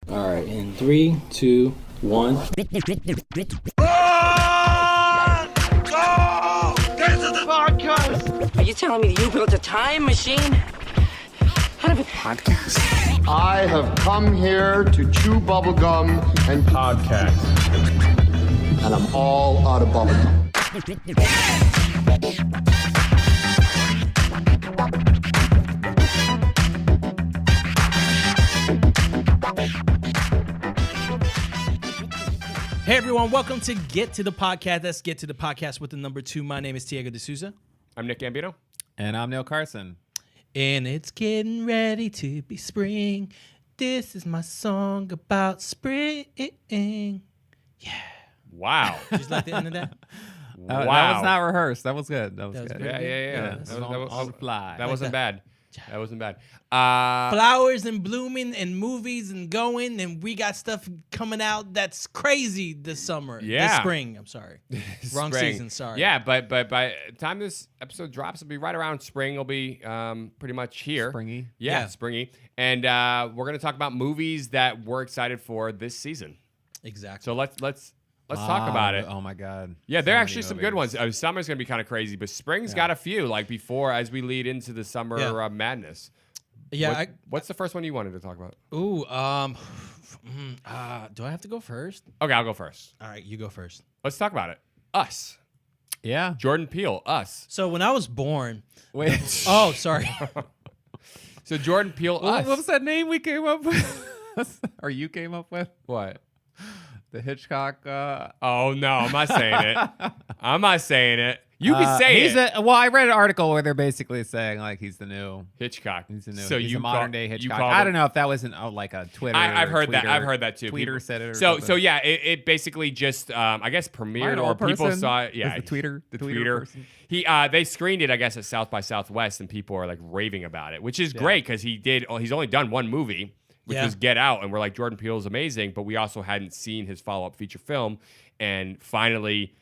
All right, in 3, 2, 1. Run! Go! Get to the podcast! Are you telling me that you built a time machine out of a podcast? I have come here to chew bubblegum and Podcast. and I'm all out of bubblegum. Hey everyone, welcome to Get to the Podcast. Let's get to the podcast with the number 2. My name is Tiago D'Souza. I'm Nick Gambino. And I'm Neil Carson. And it's getting ready to be spring. This is my song about spring. Wow. Just like the end of that? Wow. That was not rehearsed. That was good. That was good. good. Yeah. That was on the fly. That wasn't bad. That wasn't bad. Flowers and blooming and movies and going, and we got stuff coming out that's crazy this summer. Yeah. This spring, I'm sorry. Wrong spring. season, sorry. Yeah, but by the time this episode drops, it'll be right around spring. It'll be pretty much here. Springy. Yeah, Yeah. springy. And we're gonna talk about movies that we're excited for this season. Exactly. So let's talk about it. Oh my God. Yeah, there So are many actually some good movies. ones. Summer's gonna be kind of crazy, but spring's got a few. Like before, as we lead into the summer Yeah. Madness. yeah, What's the first one you wanted to talk about? do I have to go first? Okay, I'll go first. All right, you go first. Let's talk about it. Us. Yeah. Jordan Peele. Us. So when I was born, Wait. oh, sorry. So Jordan Peele. what Us. was that name we came up with? Or you came up with? What? The Hitchcock. Oh no, I'm not saying it. I'm not saying it. You can say he's it. well, I read an article where they're basically saying like he's the new. Hitchcock. He's the new. So he's you a modern day you Hitchcock. call I him- don't know if that wasn't like a Twitter. I've heard that. tweeter- I've heard that too. Tweeter People- said it. Or So something. yeah, it basically just I guess premiered An or old people person saw it. Yeah, is the tweeter. The tweeter. tweeter. person. They screened it I guess at South by Southwest and people are like raving about it, which is great because he's only done one movie, which Yeah. was Get Out, and we're like Jordan Peele's amazing, but we also hadn't seen his follow-up feature film, and finally,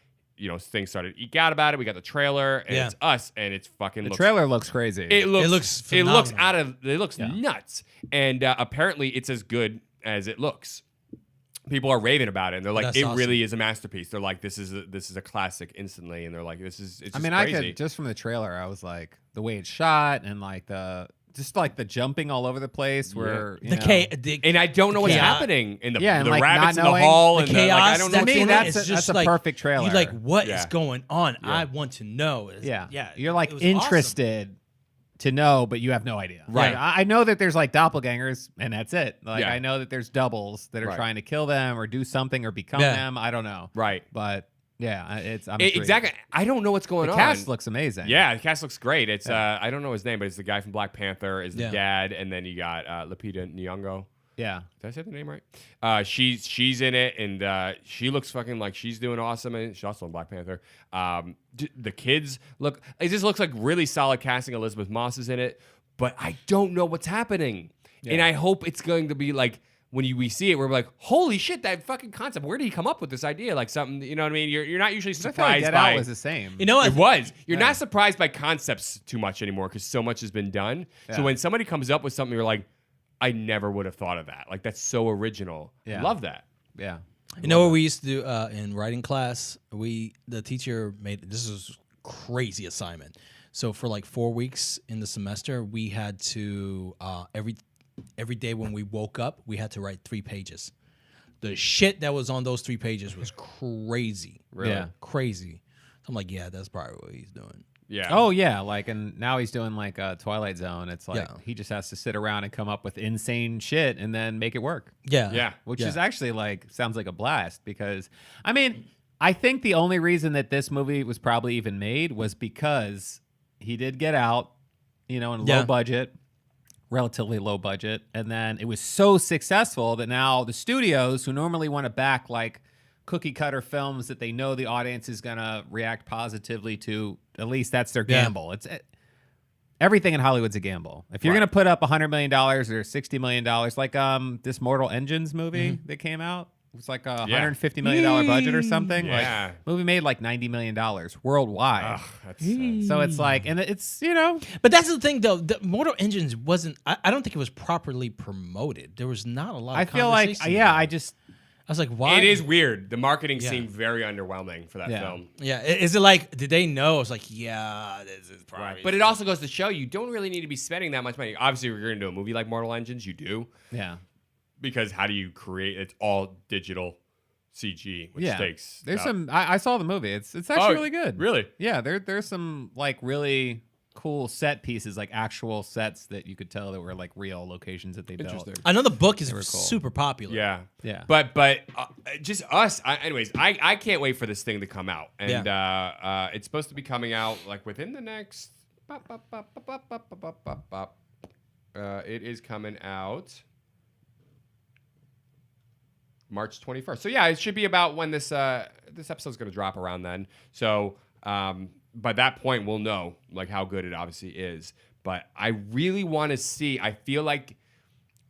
things started to eke out about it. We got the trailer, and Yeah. it's Us, and it's fucking. The trailer looks crazy. It looks phenomenal. It looks nuts, and apparently it's as good as it looks. People are raving about it, and they're like, That's "It awesome. really is a masterpiece." They're like, "This is a classic instantly," and they're like, "This is." It's I just mean, I crazy. could just from the trailer, I was like the way it's shot and like the jumping all over the place where you know, And I don't know what's chaos. happening in the Yeah, and, the like, rabbits not in the knowing hall the and chaos. I don't know. To that's me, in it. that's It's a- just that's a like, perfect trailer. You're like, what is Yeah. going on? Yeah. I want to know. yeah, It you're like was awesome. interested to know, but you have no idea. Right. Like, I know that there's like doppelgangers, and that's it. Like Yeah. I know that there's doubles that are Right. trying to kill them or do something or become Yeah. them. I don't know. Right. But yeah, I'm intrigued. Exactly. I don't know what's going The on. cast looks amazing. Yeah, the cast looks great. It's I don't know his name, but it's the guy from Black Panther is the Yeah. dad, and then you got Lupita Nyong'o. Yeah. Did I say the name right? She's in it, and she looks fucking like she's doing awesome, and she's also in Black Panther. The kids look. It just looks like really solid casting. Elizabeth Moss is in it, but I don't know what's happening, and I hope it's going to be like when we see it, we're like, holy shit, that fucking concept. Where did he come up with this idea? Like something, you know what I mean? You're not usually I feel like surprised Get by. Out was the same. You know what? It was. You're not surprised by concepts too much anymore because so much has been done. Yeah. So when somebody comes up with something, you're like, I never would have thought of that. Like that's so original. Yeah. Love that. Yeah. You know what we used to do in writing class? The teacher made this was crazy assignment. So for like 4 weeks in the semester, we had to every day when we woke up, we had to write 3 pages. The shit that was on those 3 pages was crazy. Really? Yeah. Crazy. So I'm like, yeah, that's probably what he's doing. Yeah. Oh yeah, like and now he's doing like Twilight Zone. It's like Yeah. he just has to sit around and come up with insane shit and then make it work. Yeah. Yeah. Which Yeah. is actually like sounds like a blast because I mean, I think the only reason that this movie was probably even made was because he did Get Out, in Yeah. low budget, relatively low budget, and then it was so successful that now the studios who normally want to back like cookie cutter films that they know the audience is going to react positively to, at least that's their Yeah. gamble. Everything in Hollywood's a gamble. If you're Right. going to put up $100 million or $60 million, like this Mortal Engines movie that came out, was like a $150 million budget or something. Yeah. Like, movie made like $90 million worldwide. Ugh, that's, So it's like, and it's, But that's the thing, though. The Mortal Engines wasn't. I don't think it was properly promoted. There was not a lot. I Of feel like, conversation yeah, about it. I was like, why? it is weird. The marketing Yeah. seemed very underwhelming for that Yeah. film. Yeah. Is it like? Did they know? It's like, yeah, this is probably. But it also goes to show you don't really need to be spending that much money. Obviously, if you're going to do a movie like Mortal Engines, you do. yeah. Because how do you create? It's all digital CG, which takes. There's some. I saw the movie. It's actually Oh, really good. really? Yeah. There's some like really cool set pieces, like actual sets that you could tell that were like real locations that they built. I know the book is were cool. super popular. Yeah, Yeah. But just us. Anyways, I can't wait for this thing to come out, and it's supposed to be coming out like within the next. It is coming out March 21st. So yeah, it should be about when this episode's going to drop around then. So by that point, we'll know like how good it obviously is. But I really want to see. I feel like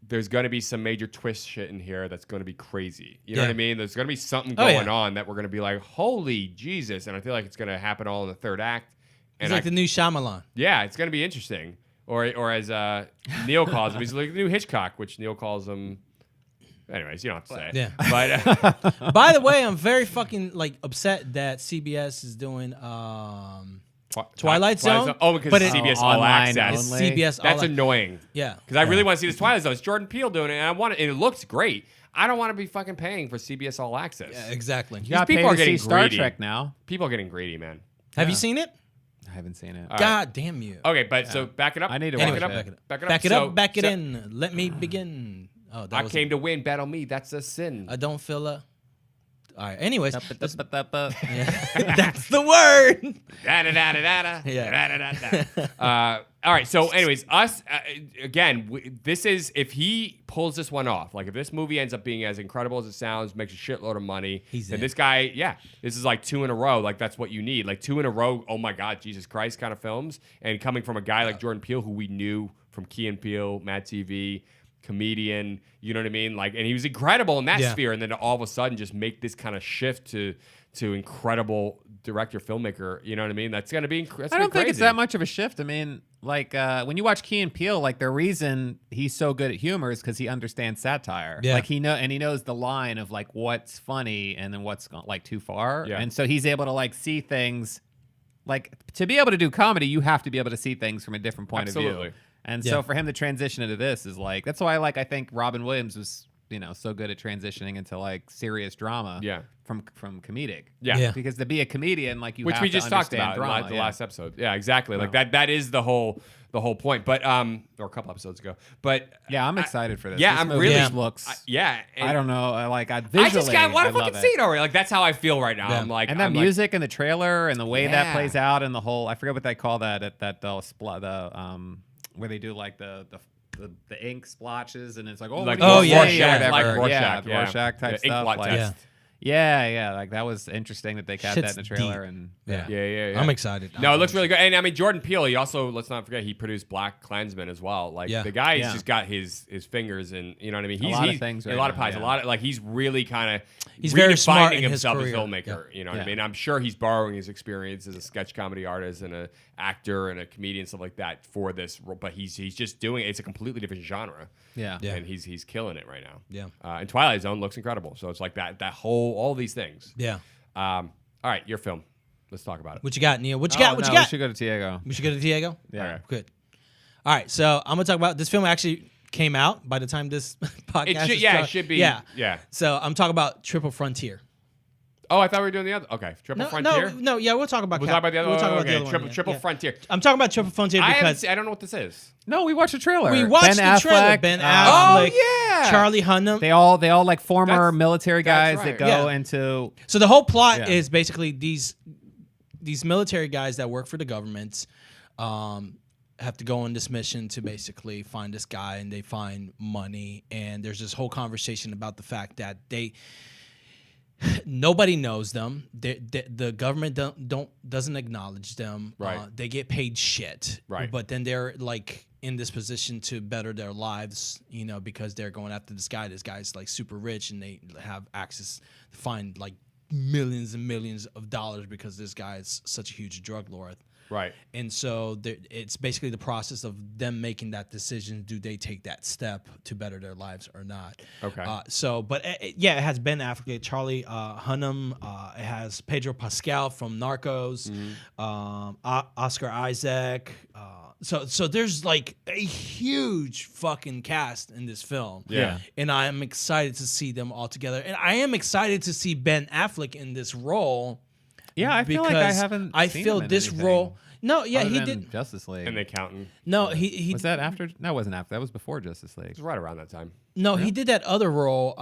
there's going to be some major twist shit in here that's going to be crazy. You know what I mean? There's going to be something going on that we're going to be like, holy Jesus. And I feel like it's going to happen all in the third act. It's And like the new Shyamalan. yeah, it's going to be interesting. Or as Neil calls him, he's like the new Hitchcock, which Neil calls him. Anyways, you don't have to say it. Yeah. But By the way, I'm very fucking like upset that CBS is doing Twilight Zone. Oh, because but it's CBS All online Access. only. CBS. That's all annoying. Yeah. Because I really want to see this Twilight Zone. It's Jordan Peele doing it, and I want it. And it looks great. I don't want to be fucking paying for CBS All Access. Yeah, exactly. You got people people are to getting see Star greedy. Trek now. People are getting greedy, man. Have you seen it? I haven't seen it. God damn you. Okay, but so back it up. I need to Anyway, watch back it. it up. Back it up. Back it So- up. Back it so- in. Let me begin. Oh, that I was came to win. Bet on me. That's a sin. I don't feel a. All right. Anyways, Yeah. that's the word. Da-da-da-da-da-da. Yeah. Da-da-da-da. All right. So, anyways, us again. This is if he pulls this one off. Like if this movie ends up being as incredible as it sounds, makes a shitload of money. He's then in. this guy, this is like 2 in a row. Like that's what you need. Like 2 in a row. Oh my God, Jesus Christ, kind of films. And coming from a guy like Jordan Peele, who we knew from Key and Peele, Mad TV. Comedian, you know what I mean? Like, and he was incredible in that Yeah. sphere, and then to all of a sudden just make this kind of shift to incredible director filmmaker. You know what I mean? That's gonna be. I don't think it's that much of a shift. I mean, like when you watch Key and Peele, like the reason he's so good at humor is because he understands satire. Yeah. Like he knows the line of like what's funny and then what's like too far. Yeah. And so he's able to like see things. Like to be able to do comedy, you have to be able to see things from a different point of Absolutely. view. And Yeah. so for him to transition into this is like that's why I think Robin Williams was so good at transitioning into like serious drama. Yeah. From comedic. Yeah. Yeah. Because to be a comedian, like you Which have we to just talked understand about drama. in the yeah. last episode. Yeah, exactly. Like that is the whole point. But or a couple episodes ago. But Yeah, I'm excited for this. yeah, This I'm movie really just looks. yeah. And I don't know. I I just visually, want I to fucking love see it already. Like that's how I feel right now. Yeah. I'm like, And that I'm like, music and the trailer and the way Yeah. that plays out and the whole I forget what they call that at that where they do like the ink splotches and it's like like Oh, yeah, Rorschach, yeah. whatever. like Rorschach, yeah, the Rorschach type ink stuff. blot Like, test. yeah, like that was interesting that they had Shit's that in the trailer deep. and Yeah. Yeah. I'm excited. No, it looks really good. And I mean, Jordan Peele, he also, let's not forget, he produced Black Klansman as well. Like, Yeah. the guy's Yeah. just got his fingers in, you know what I mean? He's lot of things a right lot of now, pies. yeah. A lot of, like, he's really kind of He's very smart in his himself as a career. filmmaker. You know what I Yeah. mean? I'm sure he's borrowing his experience as a sketch comedy artist and an actor and a comedian, stuff like that for this. But he's just doing it. It's a completely different genre. yeah. Yeah. And he's killing it right now. Yeah. And Twilight Zone looks incredible. So it's like all these things. Yeah. All right, your film. Let's talk about it. What you got, Neil? What you Oh, got? What no, you got? We should go to Diego. We should go to Diego. Yeah. Okay. Good. All right. So I'm gonna talk about this film. Actually, came out by the time this podcast. It should, is yeah, it done. should be. Yeah. Yeah. So I'm talking about Triple Frontier. Oh, I thought we were doing the other. Okay, Triple Frontier. No. Yeah, we'll talk about. We'll talk about the other We'll talk one. about the Okay, other Triple, one. Triple yeah. Frontier. I'm talking about Triple Frontier I because don't know what this is. No, we watched the trailer. we watched Ben the trailer. Affleck, Ben uh, Affleck, Oh, yeah. Charlie Hunnam. They all like former That's- military that's guys right. that go Yeah. into So the whole plot Yeah. is basically these military guys that work for the government have to go on this mission to basically find this guy, and they find money. And there's this whole conversation about the fact that nobody knows them. The government doesn't acknowledge them. Right. They get paid shit. Right. But then they're like in this position to better their lives, because they're going after this guy. This guy's like super rich, and they have access to find like millions and millions of dollars because this guy is such a huge drug lord. Right. And so it's basically the process of them making that decision. Do they take that step to better their lives or not? Okay. It has Ben Affleck, Charlie Hunnam. It has Pedro Pascal from Narcos, Oscar Isaac. So there's like a huge fucking cast in this film. Yeah. And I am excited to see them all together. And I am excited to see Ben Affleck in this role. Yeah, I feel like I because haven't. I seen feel him in this anything role. No, yeah, other he than did. Justice League. And the accountant. No, he Was that after? No, it wasn't after. That was before Justice League. It's right around that time. No, he did that other role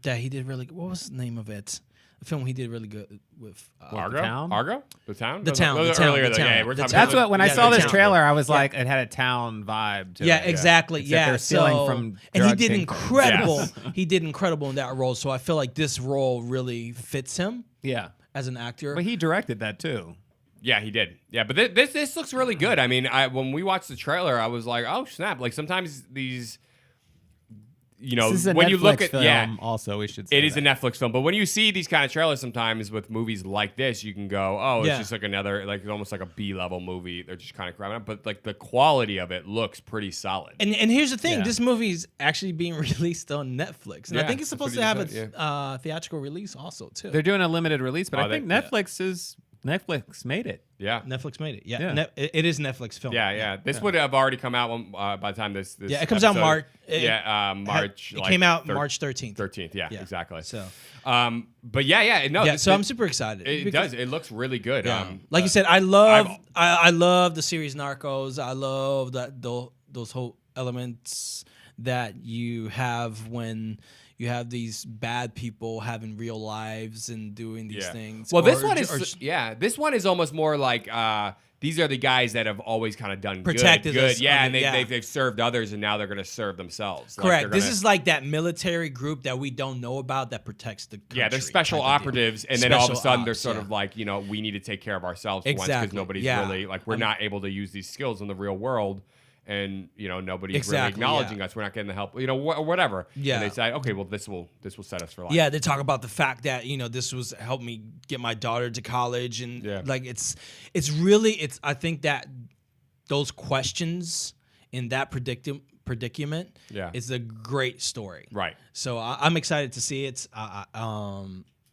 that he did really. What was the name of it? A film he did really good with. Argo? Town? Argo? The Town? The Town, Those the are Town, earlier the than- Town. Yeah, we're The talking Town. That's what when I Yeah, saw the this town. trailer, I was like, it had a town vibe to Yeah, it. exactly. Except Yeah, they're stealing so, from and he drug did kingpins. incredible. Yes. He did incredible in that role. So I feel like this role really fits him Yeah, as an actor. but he directed that too. Yeah, he did. Yeah, but this looks really good. I mean, when we watched the trailer, I was like, oh snap! Like sometimes these, This is a when Netflix you look at film, also we should say it is that. a Netflix film. But when you see these kind of trailers, sometimes with movies like this, you can go, oh, it's Yeah. just like another, like almost like a B-level movie. They're just kind of cramming up, but like the quality of it looks pretty solid. And here's the thing: Yeah. this movie is actually being released on Netflix, and I Yeah, think it's that's supposed what to he have said, a theatrical release also too. They're doing a limited release, but Oh, I think they- Netflix made it. Yeah. Netflix made it. Yeah, Yeah. It is Netflix film. Yeah. This would have already come out by the time this Yeah, it comes out episode- March. March. It like, came out March 13th. 13th. Yeah, Yeah. exactly. So But yeah. No. yeah, so I'm super excited. It because- does. It looks really good. Yeah. Like you said, I love the series Narcos. I love those whole elements that you have when you have these bad people having real lives and doing these things. Well, this Or- one or- is this one is almost more like these are the guys that have always kind of done Protected good. us Yeah, on and the- yeah. they've served others, and now they're going to serve themselves. Like, correct. they're This gonna- is like that military group that we don't know about that protects the country. yeah, they're special type of deal. operatives, and then all of a Special sudden they're ops, sort yeah. of like, we need to take care of ourselves for once because Exactly, nobody's yeah. really like we're not able to use these skills in the real world. And nobody's Exactly, really acknowledging yeah. us. We're not getting the help, or whatever. Yeah. And they say, okay, well, this will set us for life. Yeah, they talk about the fact that this was helped me get my daughter to college, and Yeah. like it's really I think that those questions in that predicament Yeah. is a great story. Right. So I'm excited to see it.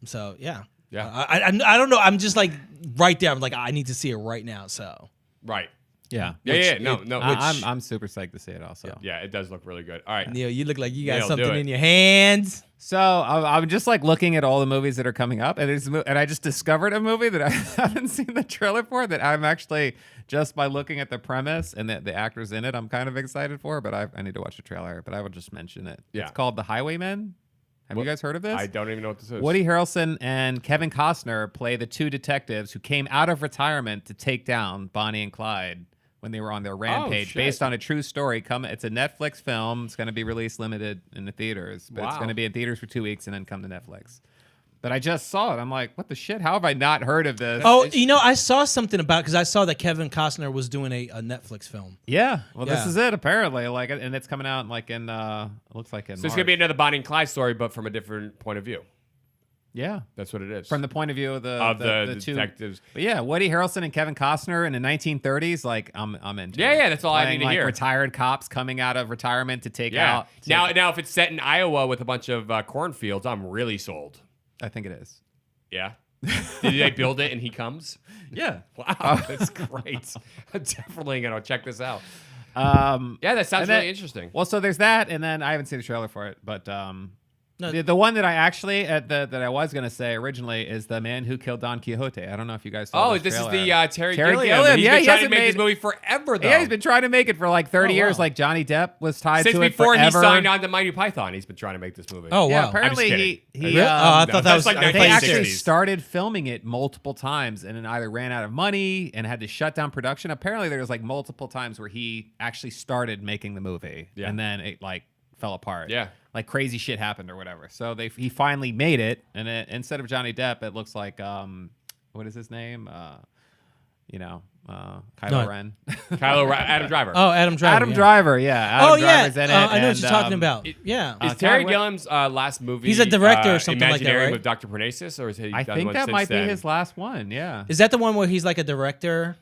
So yeah. Yeah. I don't know. I'm just like right there. I'm like I need to see it right now. So Right. Yeah. Yeah. No. I'm super psyched to see it also. Yeah, it does look really good. All right. Neil, you look like you got Neil, do something it. in your hands. So I'm just like looking at all the movies that are coming up, and I just discovered a movie that I haven't seen the trailer for that I'm actually just by looking at the premise and the actors in it, I'm kind of excited for. But I need to watch the trailer. But I will just mention it. Yeah. It's called The Highwaymen. Have you guys heard of this? I don't even know what this is. Woody Harrelson and Kevin Costner play the two detectives who came out of retirement to take down Bonnie and Clyde when they were on their rampage, shit. based on a true story. It's a Netflix film. It's going to be released limited in the theaters, but it's Wow. going to be in theaters for 2 weeks and then come to Netflix. But I just saw it. I'm like, what the shit? How have I not heard of this? Oh, I saw something about because I saw that Kevin Costner was doing a Netflix film. Yeah. Well, this Yeah. is it apparently. Like, and it's coming out like in it looks like in So it's gonna be another Bonnie and Clyde story, but from a different point of view. yeah. That's what it is. From the point of view of the two detectives. But yeah, Woody Harrelson and Kevin Costner in the 1930s, like I'm into. Yeah, it. yeah, that's all I Playing, need to like, hear. Retired cops coming out of retirement to take Yeah. out. Now, if it's set in Iowa with a bunch of cornfields, I'm really sold. I think it is. Yeah. Did they build it and he comes? Yeah. Wow, that's great. I'm definitely gonna check this out. Yeah, Yeah, that sounds And then- really interesting. Well, so there's that, and then I haven't seen the trailer for it, but No. the one that I actually that I was gonna say originally is The Man Who Killed Don Quixote. I don't know if you guys saw Oh, this this is trailer. the Terry Terry Gilliam. Gilliam. He's Yeah, been he trying to hasn't make this made- movie forever, though. Yeah, he's been trying to make it for like 30 Oh, years. wow. Like Johnny Depp was tied Since to it before he forever. signed on to Mighty Python, he's been trying to make this movie. Oh Yeah, wow! apparently kidding. he Really? I thought that that's was like I they thought you actually said- started filming it multiple times and then either ran out of money and had to shut down production. Apparently, there was like multiple times where he actually started making the movie Yeah. and then it like fell apart. Yeah. like crazy shit happened or whatever. So he finally made it, and instead of Johnny Depp, it looks like what is his name? Kylo No. Ren. Adam Driver. Oh, Adam Driver. Adam yeah. Driver, yeah. Adam Oh yeah, Driver's in it, I know what and, you're talking about. Yeah, Is Terry Ty- Gilliam's last movie? He's a director or something like that, Imagineering right? with Dr. Parnassus, or is he? I done think one that since might then? be his last one. Yeah. is that the one where he's like a director?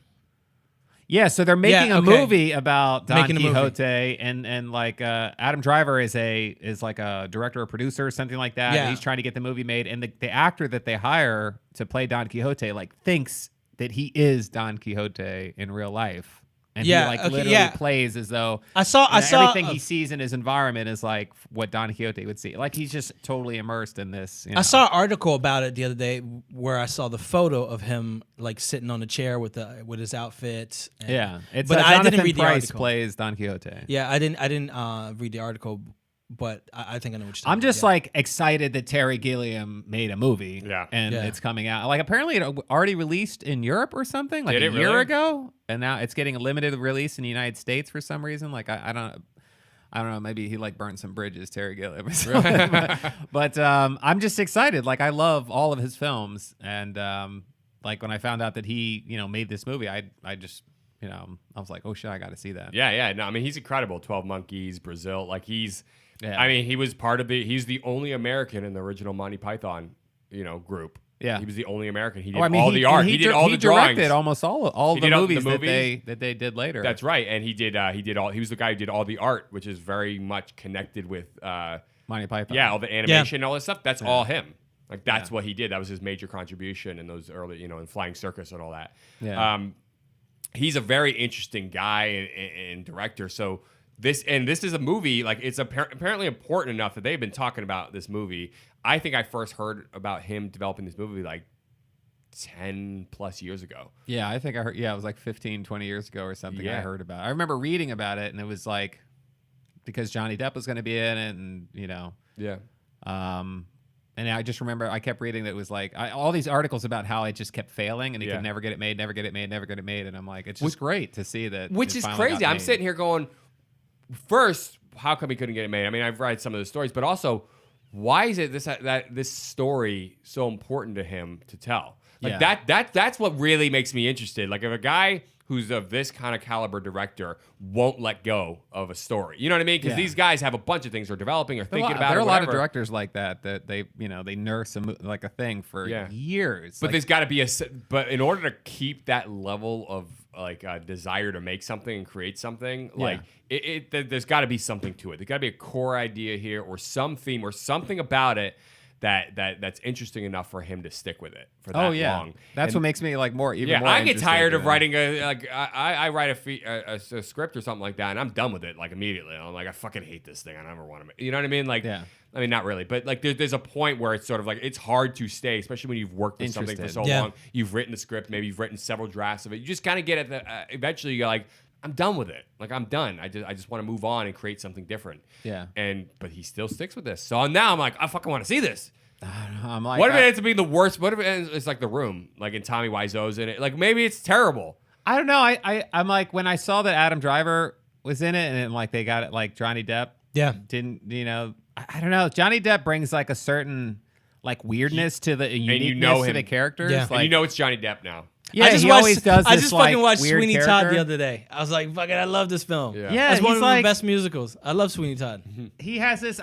Yeah, so they're making a okay. movie about Don Making a movie. Quixote, and like Adam Driver is like a director or producer or something like that. Yeah. And he's trying to get the movie made, and the actor that they hire to play Don Quixote like thinks that he is Don Quixote in real life, and Yeah, he like okay, literally yeah. plays as though I saw everything a- he sees in his environment is like what Don Quixote would see. Like he's just totally immersed in this. You know? I saw an article about it the other day where I saw the photo of him like sitting on a chair with his outfit. And, Yeah, it's but Jonathan I didn't read the Pryce article. plays Don Quixote. Yeah, I didn't read the article, but I think I know what you're talking I'm just about. like excited that Terry Gilliam made a movie. Yeah. And Yeah. it's coming out. Like apparently it already released in Europe or something like Did a it year really? ago. And now it's getting a limited release in the United States for some reason. Like I don't know. Maybe he like burned some bridges, Terry Gilliam. Or something. but I'm just excited. Like I love all of his films. And like when I found out that he, made this movie, I just, I was like, oh shit, I got to see that. Yeah. No, I mean, he's incredible. 12 Monkeys, Brazil. Like he's. Yeah. I mean, he was part of the. He's the only American in the original Monty Python, group. Yeah. He was the only American. He did Oh, I mean, all the art. He did all the drawings. directed almost all He the did all the movies, movies? that they did later. That's right, and he did all. He was the guy who did all the art, which is very much connected with. Monty Python. Yeah, all the animation and all this stuff. That's all him. Like that's what he did. That was his major contribution in those early, in Flying Circus and all that. Yeah. He's a very interesting guy and director. So this is a movie. Like it's apparently important enough that they've been talking about this movie. I think I first heard about him developing this movie like 10 plus years ago. Yeah, I think I heard. Yeah, it was like 15, 20 years ago or something. I Yeah. heard about. I remember reading about it, and it was like because Johnny Depp was going to be in it, and Yeah. and I just remember I kept reading that it was like all these articles about how it just kept failing, and he Yeah. could never get it made, never get it made, never get it made, and I'm like, it's just great to see that. Which it is finally crazy. got I'm made. sitting here going, first, how come he couldn't get it made? I mean, I've read some of the stories, but also, why is it this story so important to him to tell? Like that's what really makes me interested. Like if a guy who's of this kind of caliber director won't let go of a story, you know what I mean? Because these guys have a bunch of things they're developing or thinking about. There are or a lot of whatever. directors like that they they nurse like a thing for years. But Like, there's got to be but in order to keep that level of like desire to make something and create something, like there's got to be something to it. There's got to be a core idea here or some theme or something about it that's interesting enough for him to stick with it for that long. That's And- what makes me like more even yeah, more. I get interested, tired you of know? writing I write a script or something like that, and I'm done with it like immediately. I'm like, I fucking hate this thing. I never want to make. You know what I mean? Like, Yeah. I mean, not really, but like, there's a point where it's sort of like it's hard to stay, especially when you've worked with something for so Interested. Yeah. long. You've written the script, maybe you've written several drafts of it. You just kind of get at the eventually you're like, I'm done with it. Like I'm done. I just want to move on and create something different. Yeah. But he still sticks with this. So now I'm like, I fucking want to see this. I'm like, What if it ends up being the worst? What if it ends, it's like The Room, like in Tommy Wiseau's in it? Like maybe it's terrible. I don't know. I'm like when I saw that Adam Driver was in it, and then, like they got it like Johnny Depp. Yeah. Didn't I don't know. Johnny Depp brings like a certain like weirdness to the uniqueness know to him. the characters. Yeah. And Like, you know it's Johnny Depp now. yeah, I just he watched, always does I this just like fucking watched weird Sweeney character. Todd the other day. I was like, fucking, I love this film. Yeah. Yeah, That's one he's of like the best musicals. I love Sweeney Todd. he has this.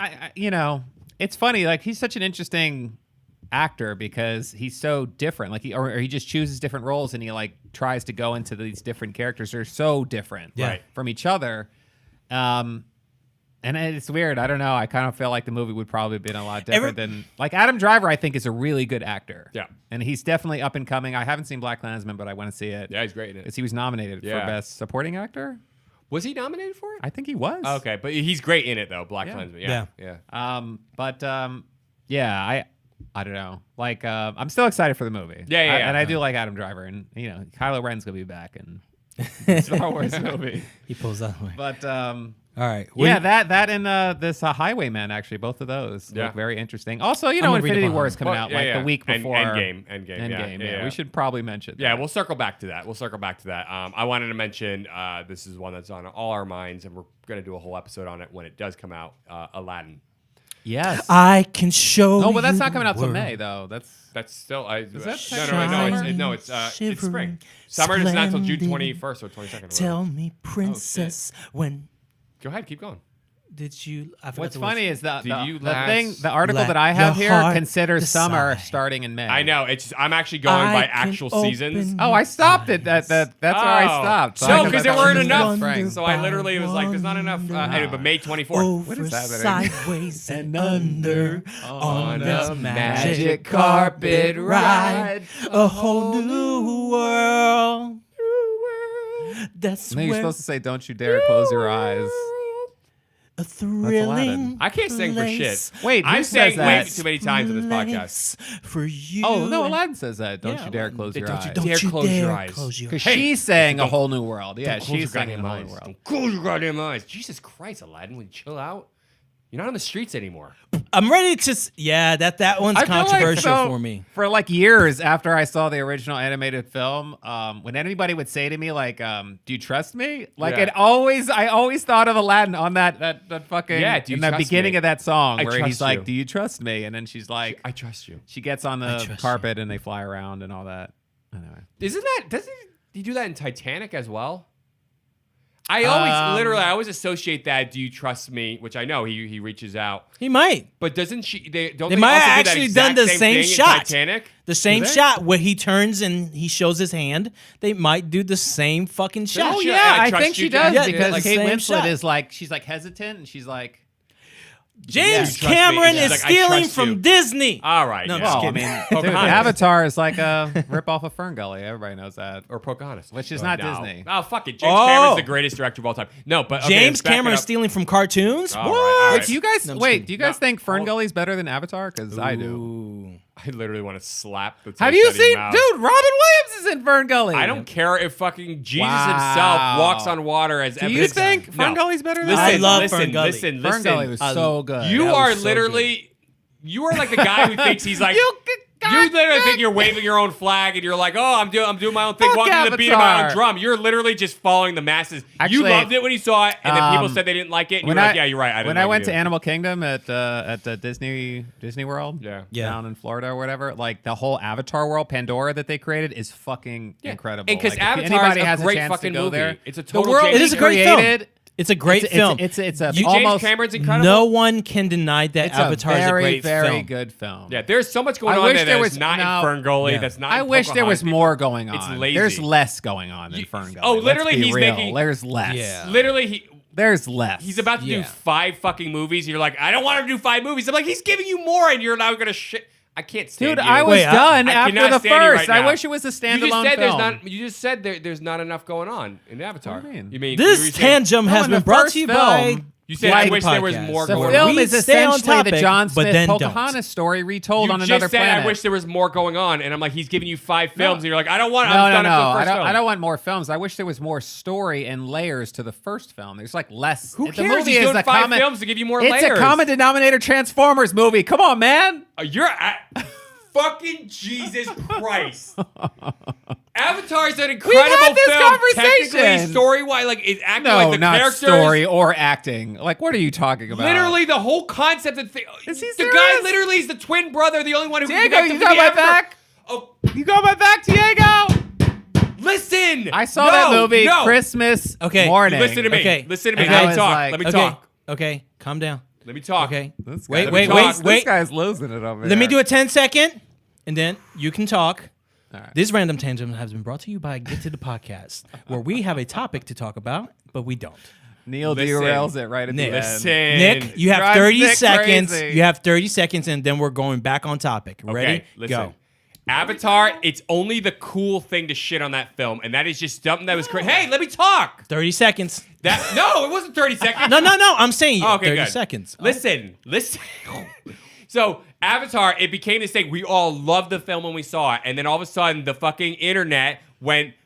It's funny. Like he's such an interesting actor because he's so different. Like he just chooses different roles and he like tries to go into these different characters. They're so different Yeah. from each other. And it's weird. I don't know. I kind of feel like the movie would probably have been a lot different than like Adam Driver. I think is a really good actor. Yeah. and he's definitely up and coming. I haven't seen Black Klansman, but I want to see it. Yeah, he's great in it. Because he was nominated Yeah. for Best Supporting Actor. Was he nominated for it? I think he was. Okay, but he's great in it though. Black Klansman. Yeah. I don't know. Like, I'm still excited for the movie. Yeah. And I do like Adam Driver, and Kylo Ren's gonna be back in Star Wars movie. He pulls that way. But All right. that and this Highwayman, actually, both of those Yeah. look very interesting. Also, gonna read Infinity about War them. is coming out the week before Endgame. Endgame. Yeah. We should probably mention. Yeah, that. we'll circle back to that. I wanted to mention this is one that's on all our minds, and we're going to do a whole episode on it when it does come out. Aladdin. Yes. I can show. Oh, but that's you not coming out till the May though. That's still. that No, it's spring. Summer is not until June 21st or 22nd. Tell me, princess, when Go ahead, keep going. did you? I forgot What's the funny words. is that Did you the article let that I have your here heart considers summer decide? starting in May. I know. I'm actually going I by can actual open seasons. Oh, I stopped it. That's where I stopped. No, I because thought there weren't it was enough. spring. So I literally was like, "There's not enough." Anyway, but May 24th. Over, is that? sideways, and under on this a magic carpet ride, a whole new world. That's No, you're where supposed to say, "Don't you dare close your eyes." a thrilling. I can't sing for shit. place Wait, who I've sang says way that? too many times in this podcast. For you. Oh no, Aladdin says that. Don't you dare close your Don't eyes. you dare close your eyes. Close your Because Hey, she's saying a don't- whole new world. Yeah, Close your she's saying a goddamn whole eyes. new world. Don't close your goddamn eyes. Jesus Christ, Aladdin, will you chill out? You're not on the streets anymore. I'm ready to. Yeah, that one's I feel like controversial so- for me. For like years after I saw the original animated film, when anybody would say to me like, "Do you trust me?" Like Yeah. I always thought of Aladdin on that fucking Yeah, do you in the trust beginning me? of that song I where he's trust like, you. "Do you trust me?" And then she's like, I trust you. she gets on the trust carpet and they fly around and all that. Anyway, Doesn't he do that in Titanic as well? I always associate that. Do you trust me? Which I know he reaches out, He might. but doesn't she? They might also have do that actually exact done the same same thing in shot. Titanic. The same they? shot where he turns and he shows his hand. They might do the same fucking shot. Oh, oh yeah, yeah, I I trust think you, she does yeah, because like Kate same Winslet shot. is like she's like hesitant and she's like, James Yeah. Cameron Trust me. is He's like, I stealing trust from you. Disney. All right, No, yeah. just well, I kidding. mean, dude, Pocahontas. Avatar is like a rip off of Ferngully. Everybody knows that. Or Pocahontas, Which is not No. Disney. Oh fuck it, James Oh. Cameron's the greatest director of all time. No, but okay, James let's back it Cameron is up. stealing from cartoons. All What? right, all Wait, right. do you guys No, I'm just kidding. do you guys No. think Ferngully's better than Avatar? Because I do. Ooh. I literally want to slap the. Have taste you out of your seen, mouth. dude? Robin Williams is in Ferngully. I don't care if fucking Jesus Wow. himself walks on water as Do you evidence. think No. Ferngully's better than Listen, I love listen, Ferngully. listen, Ferngully was I- so good. You That are was so literally, you are like the guy who thinks he's like. You You literally think you're waving your own flag and you're like, oh, I'm doing my own thing, Fuck walking to the beat of my own Avatar. drum. You're literally just following the masses. Actually, you loved it when you saw it, and then people um, said they didn't like it, and when you're I, like, yeah, you're right. I didn't when like I went it to either. Animal Kingdom at the Disney World, Yeah. down in Florida or whatever, like the whole Avatar world, Pandora that they created is fucking incredible. And 'cause Like, if Avatar is anybody a has great chance fucking to go movie. there, It's a the total world James It is a great created, film. It's a great it's, film. It's a James almost Cameron's incredible. No one can deny that it's Avatar a very is a great very film. good film. Yeah, there's so much going I on wish there there that's was- not no. in Ferngully, Yeah. that's not I in wish there was Pocahontas. more going on. It's lazy. There's less going on in Ferngully. oh, Let's literally, be he's real. making- There's less. Yeah. Literally, There's less. he's about to Yeah. do 5 fucking movies, and you're like, I don't want him to do 5 movies. I'm like, he's giving you more, and you're now going to shit. I can't stand Dude, you. I was Wait, done I after cannot the stand you first. right I now. wish it was a standalone You just said film. there's not enough going on in Avatar. What do you mean? You mean This you were saying- tangent No, has in been the brought first to you film, by. You said I Light wish there was Podcast. more The going film on. We is stay on essentially the topic, John but Smith then don't. Pocahontas story retold You on just another said planet. I wish there was more going on, and I'm like, he's giving you 5 films, and you're like, I don't want. No, I'm no, done no. after the I first don't, film. I don't want more films. I wish there was more story and layers to the first film. There's like less. Who the cares? movie He's is doing a 5 common, films to give you more It's layers. a common denominator Transformers movie. Come on, man. You're fucking Jesus Christ. Avatar is an incredible had this film. conversation. Technically, story-wise, like it's acting No, like the not characters. story or acting. Like, what are you talking about? Literally, the whole concept of Is he the guy serious? literally is the twin brother, the only one who Diego, can you connect got him to my the back? Oh, You got my back, Diego. listen! I saw No, that movie no. Christmas Okay, morning. Listen to me. Okay. Listen to me. And I Let me was talk. like- Let me Okay. talk. Okay. Calm down. Let me talk. Okay. This Wait, guy- wait, talk. wait, This wait. guy's losing it over Let me do a 10-second, and then you can talk. All right. This random tangent has been brought to you by Get to the Podcast, where we have a topic to talk about, but we don't. Neil Listen. derails it right at Nick. the end. Listen. Nick, you have Drives 30 Nick seconds. crazy. You have 30 seconds, and then we're going back on topic. Ready? Okay, listen. Go. Avatar, it's only the cool thing to shit on that film, and that is just something that was crazy. Hey, let me talk. 30 seconds. No, it wasn't 30 seconds. No. I'm saying Oh, okay, 30 good. seconds. Listen. So Avatar, it became this thing. We all loved the film when we saw it, and then all of a sudden, the fucking internet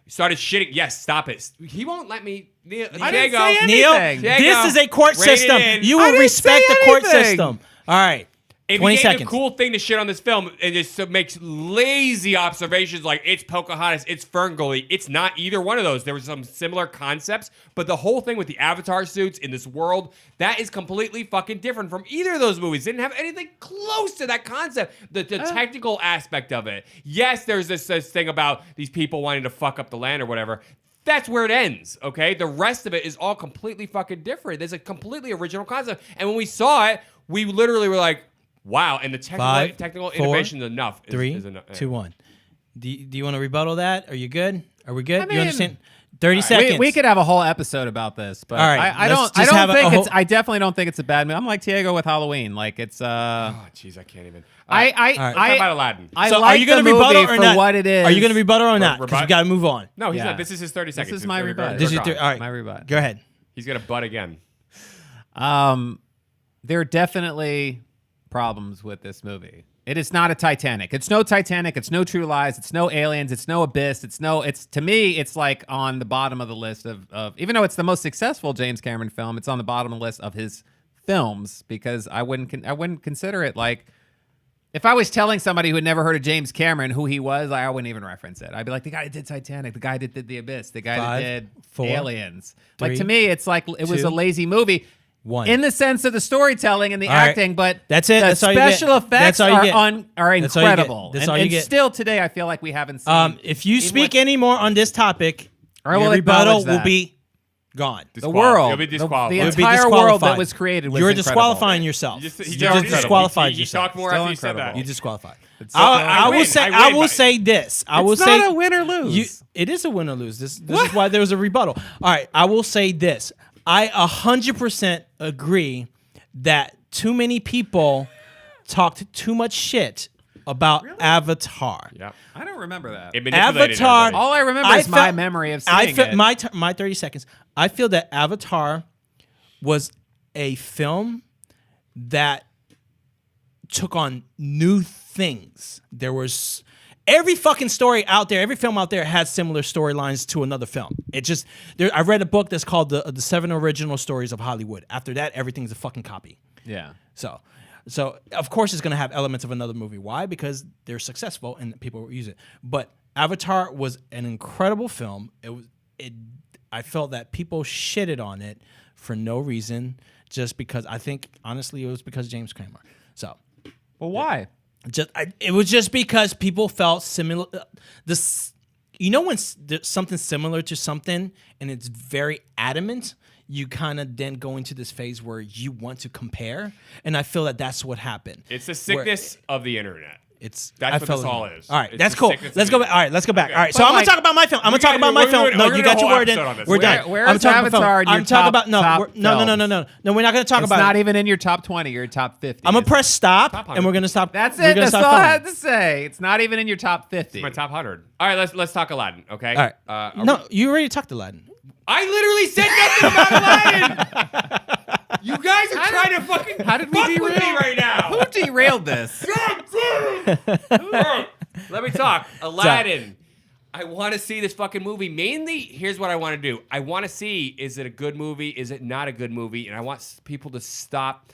started shitting. Yes, stop it. He won't let me. I didn't Diego. say Neil, anything. Diego, this is a court rein it system. in. You I will didn't respect say the court anything. system. All right. If 20 he gave seconds. a cool thing to shit on this film and just makes lazy observations like it's Pocahontas, it's Ferngully, it's not either one of those. There was some similar concepts, but the whole thing with the Avatar suits in this world, that is completely fucking different from either of those movies. Didn't have anything close to that concept. The technical aspect of it. Yes, there's this thing about these people wanting to fuck up the land or whatever. That's where it ends, okay? The rest of it is all completely fucking different. There's a completely original concept. And when we saw it, we literally were like, wow. And the technical 4, innovation is enough. 3, is enough. 2, 1. Do you want to rebuttal that? Are you good? Are we good? I You mean, understand? 30 seconds. We could have a whole episode about this, but All right, I let's don't. I just have don't a think whole- it's. I definitely don't think it's a bad movie. I'm like Diego with Halloween. Like it's. Oh, jeez, I can't even. I Let's talk about Aladdin. I So like are you going the to rebuttal movie or for not? what it is. Are you going to rebuttal or not? Because rebut? we got to move on. No, he's Yeah. not. This is his 30 seconds. This is my rebut. This is Gone. all right. My rebut. Go ahead. He's going to butt again. There are definitely problems with this movie. It is not a Titanic. It's no Titanic. It's no True Lies. It's no Aliens. It's no Abyss. It's to me, it's like on the bottom of the list of even though it's the most successful James Cameron film, it's on the bottom of the list of his films because I wouldn't consider it like if I was telling somebody who had never heard of James Cameron who he was, I wouldn't even reference it. I'd be like, the guy that did Titanic, the guy that did The Abyss, the guy 5, that did 4, Aliens. 3, Like to me, it's like it was 2, a lazy movie. 1. In the sense of the storytelling and the All right. acting, but That's it. the That's all you get. special effects That's all you are get. are That's all you get. incredible. That's and all you and get. still today, I feel like we haven't seen. If you even speak with any more on this topic, I your will rebuttal acknowledge will that. be gone. the world, You'll be the disqualified. You'll be entire world disqualified. that was created was You're incredible. disqualifying yourself. He You just just disqualified he yourself. talked more Still after you said incredible. that. You disqualified. It's I will win. say. I win, I will but- say this. I will It's say not a win or lose. It is a win or lose. This is why there was a rebuttal. All right. I will say this. I 100% agree that too many people talked too much shit about Avatar. Yeah. I don't remember that. It manipulated Avatar. everybody. All I remember is my memory of seeing it. My 30 seconds. I feel that Avatar was a film that took on new things. There was every fucking story out there, every film out there has similar storylines to another film. It just I read a book that's called the 7 Original Stories of Hollywood. After that, everything's a fucking copy. Yeah. So of course it's going to have elements of another movie. Why? Because they're successful and people use it. But Avatar was an incredible film. I felt that people shitted on it for no reason, just because I think honestly it was because James Cameron. So Well, why? it was just because people felt similar. When there's something similar to something and it's very adamant, you kind of then go into this phase where you want to compare, and I feel that that's what happened. It's the sickness of the internet. That's what felt this it. all is. All right, It's that's the cool. sickness Let's of go the back. All right, let's go back. Okay. All right, so But I'm gonna like- talk about my film. I'm gonna talk about my film. No, we're you gonna got do a your whole word in. episode on this. We're done. Where I'm is talking about film. Avatar in your I'm talking about top no. We're not gonna talk It's about not it. even in your top 20. Your top 50. I'm gonna press stop, 100. and we're gonna stop. That's we're it. gonna That's stop all I filming. had to say. It's not even in your top 50. My top 100. All right, let's talk Aladdin. Okay. All right. Are No, you already talked Aladdin. I literally said nothing about Aladdin. You guys are trying to fucking How did we fuck with me derail? right now. Who derailed this? God damn it! All right, let me talk. Aladdin. I want to see this fucking movie. Mainly, here's what I want to do. I want to see, is it a good movie? Is it not a good movie? And I want people to stop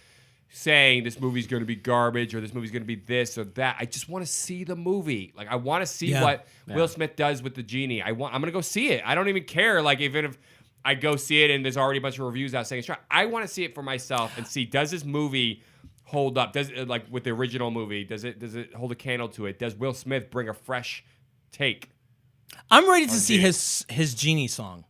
saying this movie's going to be garbage or this movie's going to be this or that. I just want to see the movie. Like, I want to see what Will Smith does with the genie. I'm going to go see it. I don't even care. Like, even if I go see it and there's already a bunch of reviews out saying it's trash, I want to see it for myself and see, does this movie hold up? Does it, like with the original movie, does it hold a candle to it? Does Will Smith bring a fresh take? I'm ready to see Genie. his genie song.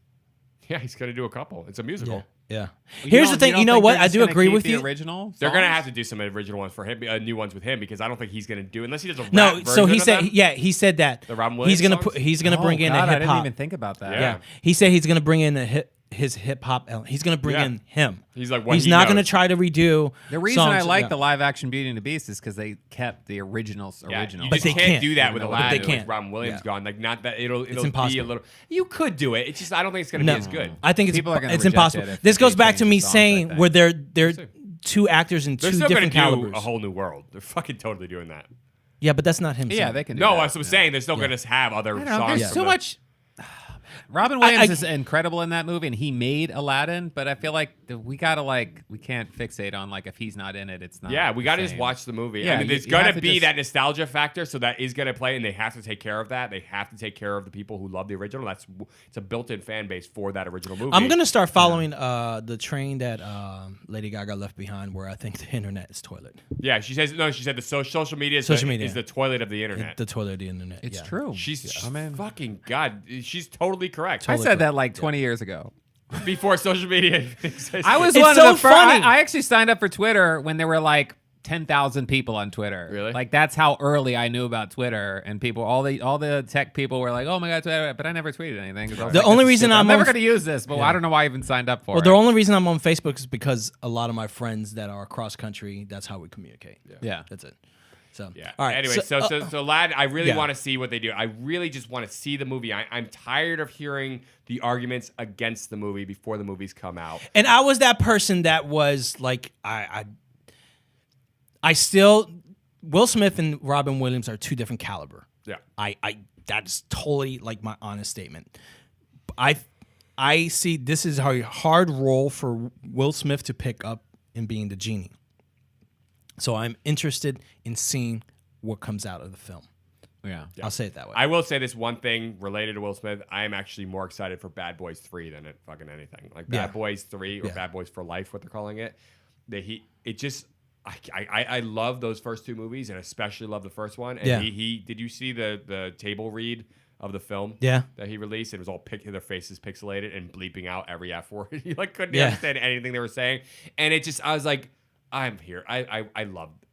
Yeah, he's going to do a couple. It's a musical. Yeah. Here's the thing. You know what? I do agree with you. Original. They're going to songs? have to do some original ones for him, new ones with him, because I don't think he's going to do, unless he does a rap No, so version he of said, them. he said that The Robin he's Williams gonna songs? he's gonna bring in God, a I hip didn't hop. even think about that. Yeah. He said he's gonna bring in his hip hop element. He's gonna bring Yeah. in him. He's like what he's he not gonna knows. try to redo. The reason songs. I like Yeah. the live action Beauty and the Beast is because they kept the original. Yeah, original. you But just they can't can't. do that with But Aladdin. they can't. With Robin Williams Yeah. gone. Like, not that it'll be a impossible. little. You could do it. It's just I don't think it's going to No, be as good. I think People are gonna it's reject impossible. it if This they goes back change to the me songs, I saying think. where they're two actors in They're two still going to different do calibers. a whole new world. They're fucking totally doing that. Yeah, but that's not him. yeah, singing. they can. Do No, that. I was saying they're still going to have other I don't know. songs. There's from so the- much. Robin Williams is incredible in that movie, and he made Aladdin. But I feel like we gotta we can't fixate on if he's not in it, it's not. Yeah, we got to the just same. watch the movie. Yeah, I mean, you- there's you going have to to be just- that nostalgia factor, so that is going to play, and they have to take care of that. They have to take care of the people who love the original. It's a built-in fan base for that original movie. I'm gonna start following the train that Lady Gaga left behind, where I think the internet is toilet. Yeah, she said the social media, Social media. is the toilet of the internet. The toilet of the internet. It's yeah. true. She's mean, fucking God. She's totally correct. I said that 20 years ago. Before social media existed. I was It's one so of the first. funny. I actually signed up for Twitter when there were 10,000 people on Twitter. Really? That's how early I knew about Twitter, and all the tech people were like, "Oh my god, Twitter," but I never tweeted anything. 'Cause I was The like, only "This is reason stupid. I'm never on- going to use this, but I don't know why I even signed up for Well, it. the only reason I'm on Facebook is because a lot of my friends that are across country, that's how we communicate. Yeah. That's it. So Yeah. All right. Anyway, so lad, I really yeah. want to see what they do. I really just want to see the movie. I'm tired of hearing the arguments against the movie before the movies come out. And I was that person that was like, I still, Will Smith and Robin Williams are two different caliber. Yeah. That's totally my honest statement. I see this is a hard role for Will Smith to pick up in being the genie. So I'm interested in seeing what comes out of the film. Yeah. I'll say it that way. I will say this one thing related to Will Smith. I am actually more excited for Bad Boys 3 than fucking anything. Bad Yeah. Boys 3 or Yeah. Bad Boys for Life, what they're calling it. I love those first two movies, and especially love the first one. And Yeah. he did you see the table read of the film? Yeah. That he released. It was all their faces pixelated and bleeping out every F word. You couldn't Yeah. understand anything they were saying. And I was like, I'm here. I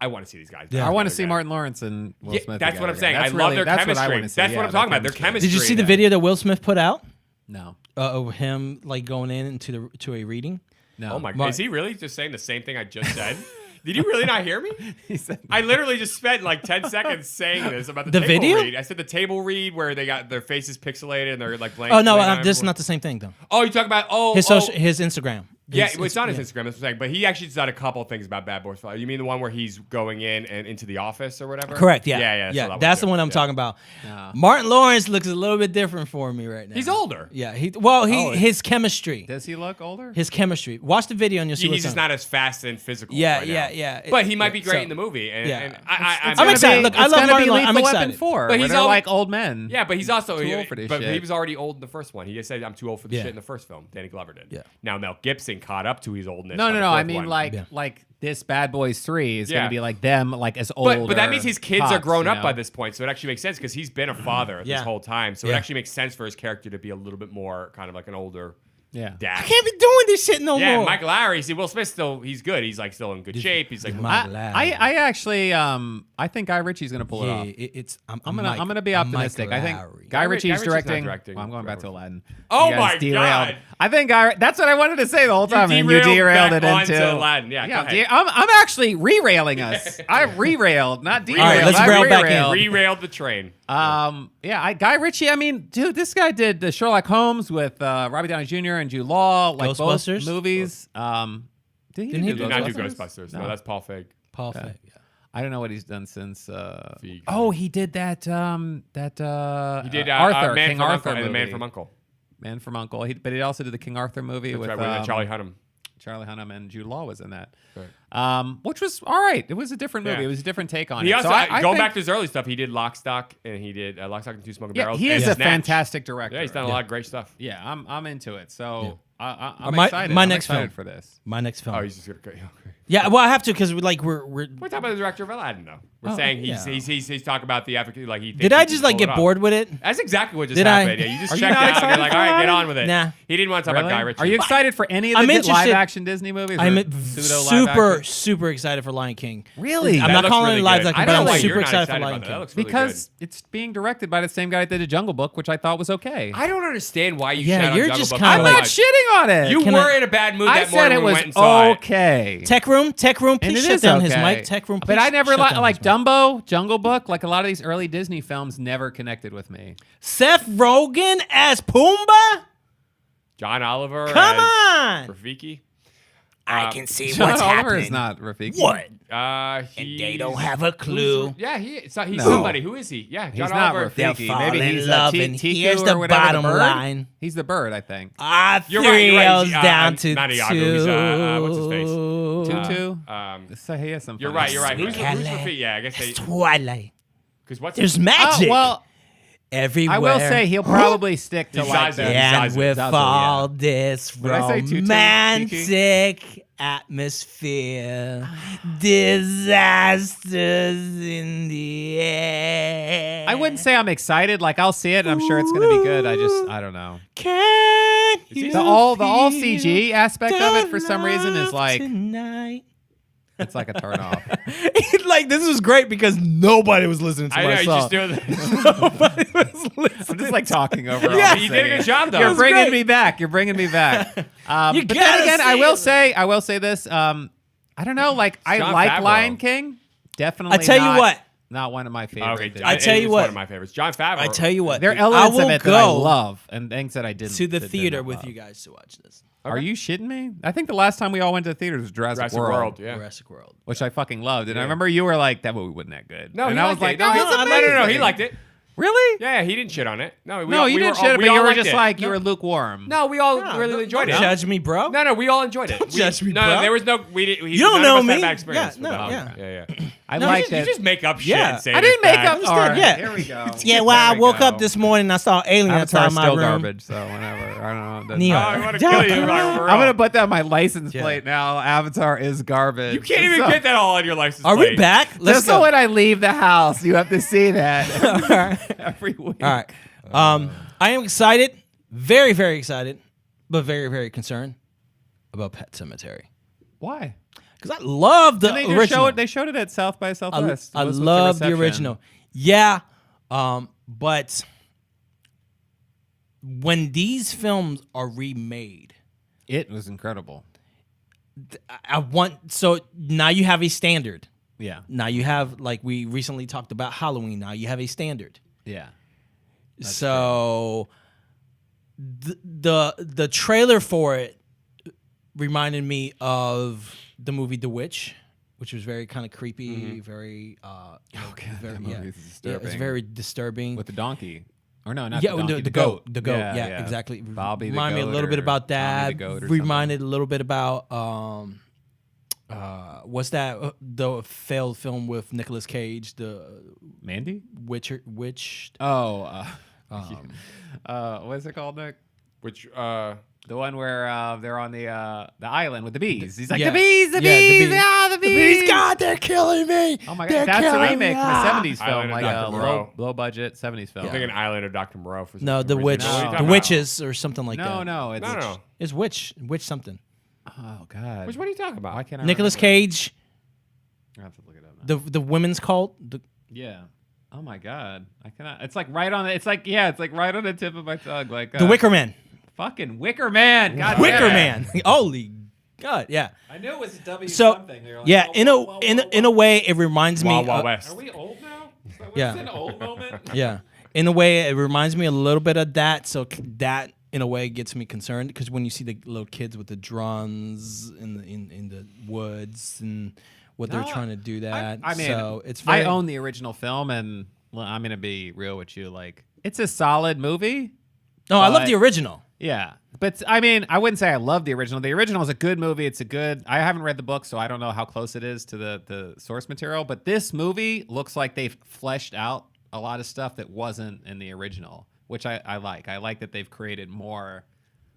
want to see these guys. Yeah. I want to together see again. Martin Lawrence and Will Yeah, Smith. that's what I'm together saying. again. I That's love their that's chemistry. What I wanna see. That's what Yeah, I'm talking about. Their chemistry. Did you see the video that Will Smith put out No. of him going into a reading? No. Oh my god. Mark- Is he really just saying the same thing I just said? Did you really not hear me? He said, I literally just spent 10 seconds saying this about the The table video? read. I said the table read where they got their faces pixelated and they're blank. Oh no, blank on this is everyone. not the same thing though. Oh, you talk about His Instagram. Yeah, His- well, it's on his yeah. Instagram. That's what I'm saying. But he actually done a couple of things about Bad Boys 5. You mean the one where he's going in and into the office or whatever? Correct. Yeah. Yeah. I saw that That's too. the one I'm Yeah. talking about. Yeah. Martin Lawrence looks a little bit different for me right now. He's older. Yeah. Oh, His chemistry. does he look older? His chemistry. Watch the video and you'll see He's what's just on. not as fast and physical. Yeah, right yeah, now. yeah. But he might be Yeah, great so- in the movie. And, yeah. and I'm excited. Look, I It's love gonna Martin be Lawrence. I'm Lethal Weapon excited. 4, But where he's they're all- like old men. Yeah, but he's also Too old for this but shit. he was already old in the first one. He just said, "I'm too old for this Yeah. shit" in the first film. Danny Glover did. Yeah. Now Mel Gibson caught up to his oldness. No, by no, the no. I fourth mean, one. like this Bad Boys 3 is Yeah. gonna be like them, as old. But that means his kids are grown up by this point, so it actually makes sense because he's been a father Yeah. this whole time. So it Yeah. actually makes sense for his character to be a little bit more kind of like an older Yeah. dad. I can't be doing this shit no Yeah, more. Michael Lowry. See, Will Smith he's good. He's still in good shape. He's like, I actually I think Guy Ritchie's gonna pull it off. I'm gonna be optimistic. I think Guy Ritchie's Ritchie's not directing. directing. Well, I'm going back to Aladdin. Oh You guys my derailed. God. I think that's what I wanted to say the whole time, and you derailed derailed back it into onto Aladdin. Yeah, go ahead. I'm actually re-railing us. I re-railed, not derailed. All right, let's I rail back in. re-railed. Re-railed the train. Guy Ritchie. I mean, dude, this guy did the Sherlock Holmes with Robbie Downey Jr. and Jude Law, like Ghostbusters? both movies. Didn't he He did not do Ghostbusters? Ghostbusters. No, that's Paul Feig. Paul Feig. Yeah. I don't know what he's done since. Feig. Oh, he did that. He did Arthur, Man King from Arthur Uncle, and The Man movie. from Uncle. Man from Uncle. But he also did the King Arthur movie That's with, right, with Charlie Hunnam. Charlie Hunnam and Jude Law was in that. Right. Which was all right. It was a different movie. Yeah. It was a different take on He it. also, So I going think- back to his early stuff, he did Lock, Stock, and he did Lock, Stock, and Two Smoking yeah, Barrels. he is and a Snatch. fantastic director. Yeah, he's done a lot of great stuff. Yeah, I'm into it. So I'm My- excited. my I'm next excited film. for this. My next film. Oh, he's just gonna. Okay. Yeah, well, I have to because we're We're talking about the director of Aladdin, though. We're Oh, saying yeah. he's talking about the African, like he. Thinks Did he I can just like pull it get off. bored with it? That's exactly what just Did I? happened. Yeah, you just Are you checked not out and you're excited like, for all right, get Aladdin? on with it. Nah. He didn't want to talk about Guy Ritchie. Are you excited for any of I'm the interested- live action Disney movies? I'm or pseudo-live super action? excited for Lion King. Really? I'm That not looks calling really it live good. action, I but don't I'm know why super you're not excited for about Lion that. King. That looks really Because it's being directed by the same guy that did the Jungle Book, which I thought was okay. good. I don't understand why you Yeah, shit on you're Jungle just Book kinda so I'm like- not much. shitting on it. You Can were I- in a bad mood I that said morning it when we was went and saw it. okay. Tech room, And please it shut is down okay. his mic. Tech room, But please I never shut down like his mic. Dumbo, Jungle Book, like a lot of these early Disney films never connected with me. Seth Rogen as Pumbaa? John Oliver. Come as on. Rafiki. I can see John what's Oliver happening. is not Rafiki. What? And And they don't have a clue. Yeah, he's No. somebody. Who is he? Yeah, He's John not Oliver. They'll Rafiki. fall Maybe in he's love, T- and Tiku here's or the whatever, bottom bird. line. He's the bird, I think. You're right, you're right. Thrills He's, down to not Iago. two. He's, what's his face? Tutu. Um, He has some. you're funny right. You're right. names. Who's Rafiki? Yeah, I guess they. It's Twilight. Because what's There's Oh, magic well, everywhere. I will say he'll probably stick to He's like Zazu. the And Zazu. with Zazu, all yeah. this Did I say Tutu? romantic atmosphere, disasters in the air. I wouldn't say I'm excited. Like I'll see it, and I'm sure it's gonna be good. I don't know. Can you The all feel CG aspect of it for some the reason is love like tonight? it's like a turn off. Like this was great because nobody was listening to I know my he's song. just doing this. Nobody was listening. I'm just like talking over. all Yeah. the You did a singing. good job though. You're bringing great. me back. You're bringing me back. You But then gotta again, say I will say this. I don't know. Like I Jon like Favreau. Lion King. Definitely. I tell you not- what. not one of my favorites. Okay, I tell you it's what. one of my favorites. John Favreau. I tell you what. There are I elements will of it that I go love and things that I didn't. to the that did theater not with love. you guys to watch this. Are you shitting me? I think the last time we all went to the theater was Jurassic World. Yeah. Jurassic World. Which I fucking loved. And I remember you were like, that movie wasn't that good. No, and he I was liked like, it. no, No, it's no, he amazing. liked it. Really? Yeah, he didn't shit on it. No, we No, all, you we didn't were, shit, all, but we you all were liked just it. like, you were lukewarm. No, we all really enjoyed Don't it. judge me, bro. No, we all enjoyed it. We- judge me, no, bro. there was no. We didn't. You don't none know of us had me. bad experience Yeah, with no, that. yeah. yeah. I No, liked You it. just make up shit. Yeah. And say I didn't it's make bad. up. All right, Yeah. Here we go. Yeah, well, I There we woke go. up this morning and I saw aliens outside Avatar's my still room. garbage, so whatever. I don't know. It doesn't Neo. Oh, matter. I want to kill you. I'm gonna put that on my license Yeah. plate now. Avatar is garbage. You can't even So- get that all on your license Are plate. we back? Let's Just go. so when I leave the house, you have to see that every week. All right. I am excited, very, very excited, but very, very concerned about Pet Cemetery Why? because I love the Didn't they just original. show it? They showed it at South by Southwest. I Was with love the reception. original. Yeah, but when these films are remade, It was incredible. I want so now you have a standard. Yeah. Now you have like we recently talked about Halloween. Now you have a standard. Yeah. So the trailer for it reminded me of the movie The Witch, which was very kind of creepy, very very, that movie is yeah, it's disturbing. very disturbing. With the donkey. Or no, not yeah, the donkey. the goat. The goat. Yeah, yeah. exactly. Bobby the Reminded me a goat little bit or about Tommy that. the goat or Reminded a little bit about what's that? The failed film with Nicolas Cage, the Mandy? Witch. Oh, what's it called, Nick? Which The one where they're on the island with the bees. He's like, yeah. the bees, the Yeah, the bees, bees. ah, the bees. God, they're killing me. Oh my They're god, that's a killing remake me. from a 70s film, Island of like Dr. a Moreau. low budget 70s film. I'm thinking Island of Dr. Moreau for some No, the reason. witch, What are you talking the about? witches, or something like No, that. no, it's No. It's witch something. Oh god. Which one are you talking about? Why can't I Nicolas remember? Cage, I have to look it up now. the women's cult. Yeah. Oh my god. I cannot. It's like right on. It's like it's like right on the tip of my tongue. Like The Wicker Man. Fucking Wicker Man. God Wicker damn it. Man. Holy God, yeah. I knew it was W So something. They were like, yeah, whoa, in a way, it reminds me. Wild Wild of- West. Are we old now? What's Yeah. an old moment? Yeah, in a way, it reminds me a little bit of that. So that, in a way, gets me concerned because when you see the little kids with the drums in the woods and what they're No, trying to do that. I mean, so it's very, I own the original film, and well, I'm gonna be real with you. Like, it's a solid movie. No, I love but- the original. Yeah, but I mean, I wouldn't say I love the original. The original is a good movie. It's a good. I haven't read the book, so I don't know how close it is to the source material. But this movie looks like they've fleshed out a lot of stuff that wasn't in the original, which I like. I like that they've created more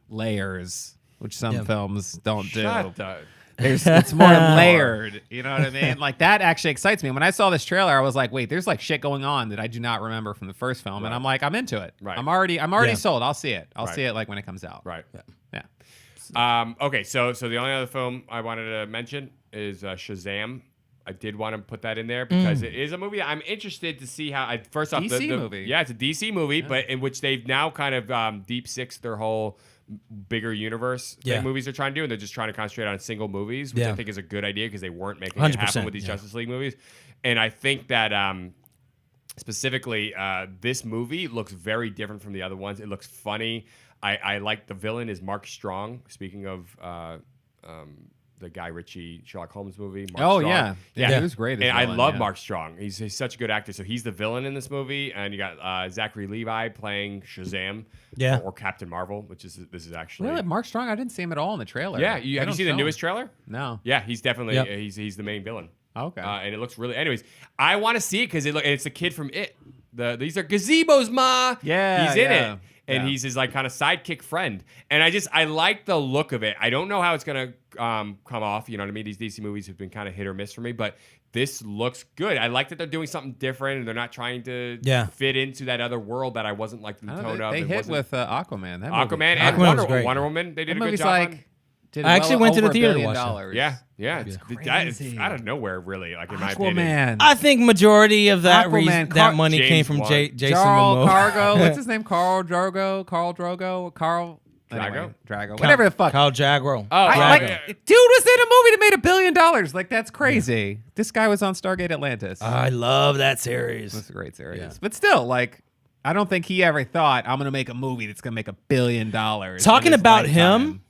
layers, which some films don't Shut do. the- It's more layered. You know what I mean? Like that actually excites me. When I saw this trailer, I was like, wait, there's like shit going on that I do not remember from the first film. And I'm like, I'm into it. Right. I'm already Yeah. sold. I'll see it. I'll Right. see it like when it comes out. Right. Yeah. Okay, so the only other film I wanted to mention is Shazam. I did want to put that in there because it is a movie I'm interested to see how. First off, DC movie. Yeah, it's a DC movie, but in which they've now kind of deep sixed their whole bigger universe that Yeah. movies are trying to do, and they're just trying to concentrate on single movies, which I Yeah. think is a good idea because they weren't making it 100%, happen with these yeah. Justice League movies. And I think that specifically, this movie looks very different from the other ones. It looks funny. I like the villain is Mark Strong. Speaking of the Guy Ritchie Sherlock Holmes movie. Mark Oh, Strong. yeah. He was great as And I villain, love yeah. Mark Strong. He's such a good actor. So he's the villain in this movie, and you got Zachary Levi playing Shazam, Yeah. or Captain Marvel, which is this is actually Really, Mark Strong? I didn't see him at all in the trailer. yeah. They Have you don't seen the show newest him. trailer? No. Yeah, he's definitely Yep. he's the main villain. Okay. And it looks really. Anyways, I want to see it because it's a kid from It. These are gazebos, ma. Yeah, he's in yeah, it, and yeah. he's his like kind of sidekick friend. And I like the look of it. I don't know how it's gonna come off. You know what I mean? These DC movies have been kind of hit or miss for me, but this looks good. I like that they're doing something different, and they're not trying to fit into that other world that I wasn't like the I don't tone know, of. they It hit wasn't- with Aquaman. That movie. Aquaman and Aquaman was great. Wonder Woman. They did That a good movie's job. like. Did I actually well went to the over $1 theater to billion watch that. dollars. yeah. That is crazy. out of nowhere, really. Like in my opinion. Aquaman. I think majority of that Aquaman, that money came James from Wan. Jason Carl Momoa. Cargo. What's his name? Carl Drogo. Drago? Drago. Whatever the fuck. Kyle Jagro. Oh, I, Drago. like, dude was in a movie that made $1 billion. Like, that's crazy. This guy was on Stargate Atlantis. I love that series. That's a great series. Yeah. But still, like, I don't think he ever thought, I'm going to make a movie that's going to make $1 billion. Talking in his about lifetime. him,